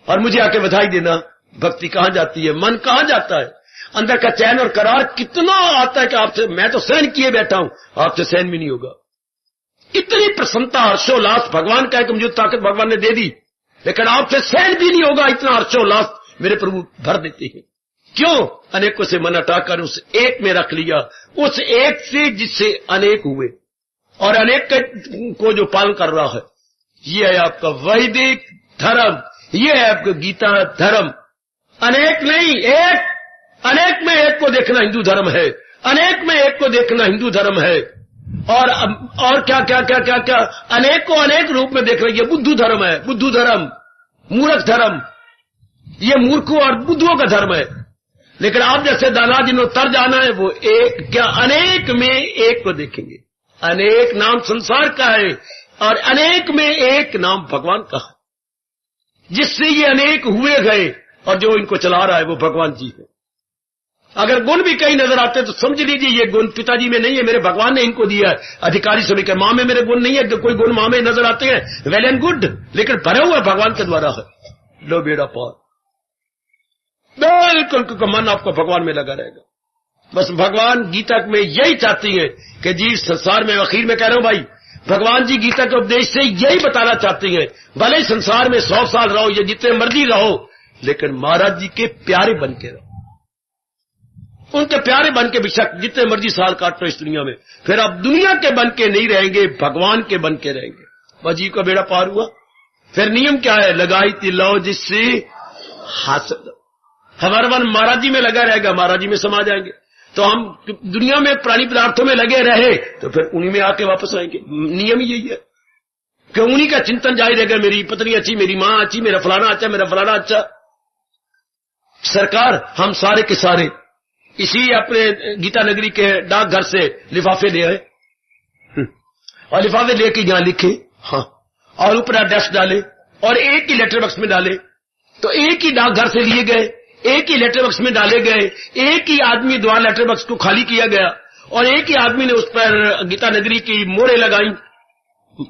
और मुझे आके बधाई देना, भक्ति कहां जाती है, मन कहां जाता है, अंदर का चैन और करार कितना आता है कि आपसे मैं तो सहन किए बैठा हूं, आपसे सहन भी नहीं होगा। इतनी प्रसन्नता, हर्षोल्लास भगवान का है कि मुझे ताकत भगवान ने दे दी, लेकिन आपसे सहन भी नहीं होगा। इतना हर्षोल्लास मेरे प्रभु भर देते हैं। क्यों? अनेकों से मन हटाकर उस एक में रख लिया, उस एक से जिससे अनेक हुए और अनेक को जो पालन कर रहा है। ये है आपका वैदिक धर्म, ये है आपका गीता धर्म। अनेक नहीं, एक। अनेक में एक को देखना हिंदू धर्म है, अनेक में एक को देखना हिंदू धर्म है। और क्या क्या क्या क्या क्या अनेक को अनेक रूप में देख रही है, बुद्धू धर्म है। बुद्धू धर्म, मूर्ख धर्म, ये मूर्खों और बुद्धुओं का धर्म है। लेकिन आप जैसे दाना जिन्होंने तर जाना है, वो एक क्या अनेक में एक को देखेंगे। अनेक नाम संसार का है और अनेक में एक नाम भगवान का है, जिससे ये अनेक हुए गए और जो इनको चला रहा है वो भगवान जी है। अगर गुण भी कहीं नजर आते हैं तो समझ लीजिए ये गुण पिताजी में नहीं है, मेरे भगवान ने इनको दिया है। अधिकारी सभी के माँ में मेरे गुण नहीं है, कोई गुण माँ में नजर आते हैं, वेल एंड गुड, लेकिन भरे हुआ भगवान के द्वारा है। लो बेड़ा पार, बिल्कुल मन आपका भगवान में लगा रहेगा। बस भगवान गीता में यही चाहती है कि जी संसार में, आखिर में कह रहा हूं भाई, भगवान जी गीता के उपदेश से यही बताना चाहती है, भले ही संसार में 100 साल रहो या जितने मर्जी रहो, लेकिन महाराज जी के प्यारे बन के रहो। उनके प्यारे बन के बेशक जितने मर्जी साल काट लो इस दुनिया में, फिर आप दुनिया के बन के नहीं रहेंगे, भगवान के बन के रहेंगे। बस जी का बेड़ा पार हुआ। फिर नियम क्या है? लगाई तिलाओ जिससे हासिल। हमारा मन महाराज जी में लगा रहेगा, महाराज जी में समा जाएंगे। तो हम दुनिया में प्राणी पदार्थों में लगे रहे तो फिर उन्हीं में आके वापस आएंगे। नियम यही है कि उन्हीं का चिंतन जारी रहेगा। मेरी पत्नी अच्छी, मेरी माँ अच्छी, मेरा फलाना अच्छा, मेरा फलाना अच्छा। सरकार हम सारे के सारे इसी अपने गीता नगरी के डाकघर से लिफाफे ले आए और लिफाफे लेके यहां लिखे, हाँ, और ऊपर एड्रेस डाले और एक ही लेटर बॉक्स में डाले। तो एक ही डाकघर से लिए गए, एक ही लेटर बॉक्स में डाले गए, एक ही आदमी द्वारा लेटर बॉक्स को खाली किया गया और एक ही आदमी ने उस पर गीता नगरी की मोहरें लगाई,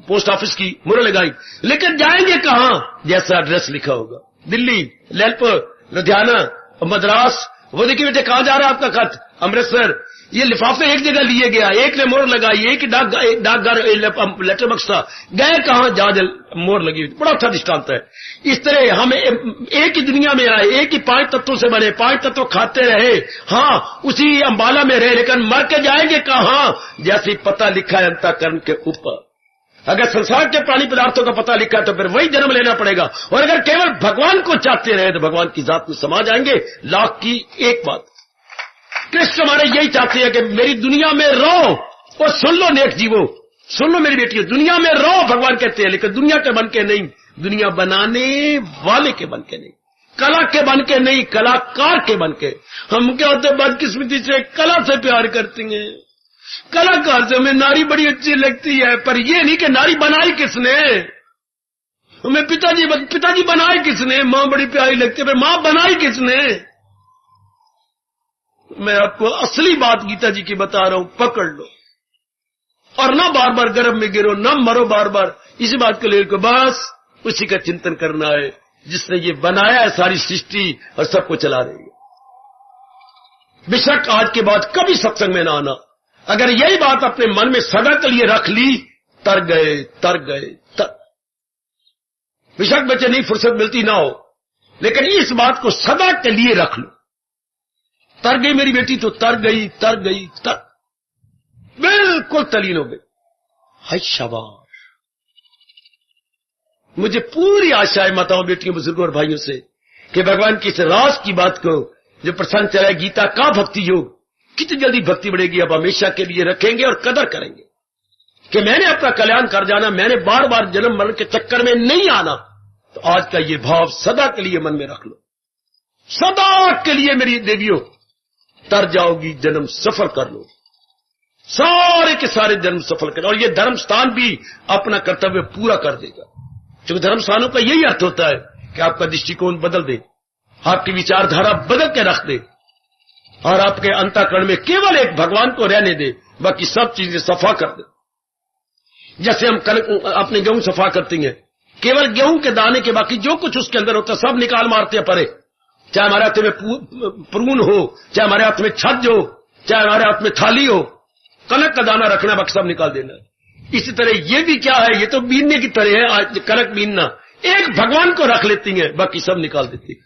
पोस्ट ऑफिस की मोहरें लगाई। लेकिन जाएंगे कहां? जैसा एड्रेस लिखा होगा, दिल्ली, ललितपुर, लुधियाना, मद्रास। वो देखिए बेटे कहां जा रहा है आपका खत? अमृतसर। ये लिफाफे एक जगह लिए गया, एक ने मोहर लगाई, एक ही डाकघर लेटर बॉक्स था, गए कहां? जहां मोहर लगी हुई। बड़ा अच्छा दृष्टांत है। इस तरह हम एक ही दुनिया में आए, एक ही 5 तत्वों से बने, 5 तत्व खाते रहे, हाँ, उसी अंबाला में रहे, लेकिन मर के जाएंगे कहां? जैसे पता लिखा है अंतःकरण के ऊपर। अगर संसार के प्राणी पदार्थों का पता लिखा है तो फिर वही जन्म लेना पड़ेगा। और अगर केवल भगवान को चाहते रहे तो भगवान की जात में समा जाएंगे। लाख की एक बात, कृष्ण हमारे यही चाहते हैं कि मेरी दुनिया में रहो और सुन लो नेक जीवो, सुन लो मेरी बेटियों, दुनिया में रहो भगवान कहते हैं, लेकिन दुनिया के बन के नहीं, दुनिया बनाने वाले के बन के नहीं, कला के बन के नहीं, कलाकार के बन के। हम क्या होते बदकिस्मती से कला से प्यार करते हैं, कलाकार से हमें नारी बड़ी अच्छी लगती है, पर ये नहीं कि नारी बनाई किसने, हमें पिताजी बनाए किसने, मां बड़ी प्यारी लगती है, पर मां बनाई किसने। मैं आपको असली बात गीता जी की बता रहा हूं, पकड़ लो और ना बार बार गर्भ में गिरो, ना मरो बार बार। इसी बात को लेकर बस उसी का चिंतन करना है जिसने ये बनाया है सारी सृष्टि और सबको चला रही है। बेशक आज के बाद कभी सत्संग में ना आना, अगर यही बात अपने मन में सदा के लिए रख ली, तर गए। बेशक बच्चे नहीं फुर्सत मिलती ना हो, लेकिन इस बात को सदा के लिए रख लो। तर गई मेरी बेटी तो तर गई, बिल्कुल तलीन हो गई। हाय शाबाश। मुझे पूरी आशा है माताओं, बेटियों, बुजुर्गों और भाइयों से कि भगवान की इस राज की बात को जो प्रसंग चला है गीता का भक्ति योग, कितनी जल्दी भक्ति बढ़ेगी, अब हमेशा के लिए रखेंगे और कदर करेंगे कि मैंने अपना कल्याण कर जाना, मैंने बार बार जन्म मरण के चक्कर में नहीं आना। तो आज का ये भाव सदा के लिए मन में रख लो, सदा के लिए मेरी देवियों तर जाओगी, जन्म सफल कर लो, सारे के सारे जन्म सफल कर। और ये धर्म स्थान भी अपना कर्तव्य पूरा कर देगा, क्योंकि धर्म स्थानों का यही अर्थ होता है कि आपका दृष्टिकोण बदल दे, आपकी विचारधारा बदल के रख दे और आपके अंतःकरण में केवल एक भगवान को रहने दे, बाकी सब चीजें सफा कर दे। जैसे हम अपने गेहूं सफा करती हैं, केवल गेहूं के दाने के बाकी जो कुछ उसके अंदर होता है सब निकाल मारते हैं परे, चाहे हमारे हाथ में प्रून हो, चाहे हमारे हाथ में छज हो, चाहे हमारे हाथ में थाली हो, कनक का दाना रखना बाकी सब निकाल देना। इसी तरह ये भी क्या है, ये तो बीनने की तरह है, आज कनक बीनना, एक भगवान को रख लेती हैं, बाकी सब निकाल देती है।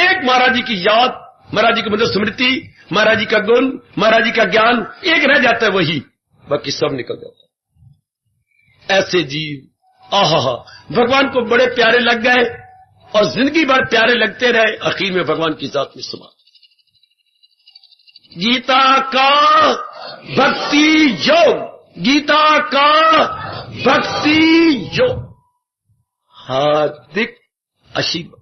एक महाराज जी की याद, महाराज जी की मतलब स्मृति, महाराज जी का गुण, महाराज जी का ज्ञान एक रह जाता है, वही बाकी सब निकल जाता है। ऐसे जीव आहा भगवान को बड़े प्यारे लग गए और जिंदगी भर प्यारे लगते रहे, आखिर में भगवान की जात में समा। गीता का भक्ति योग, गीता का भक्ति योग, हार्दिक आशीर्वाद।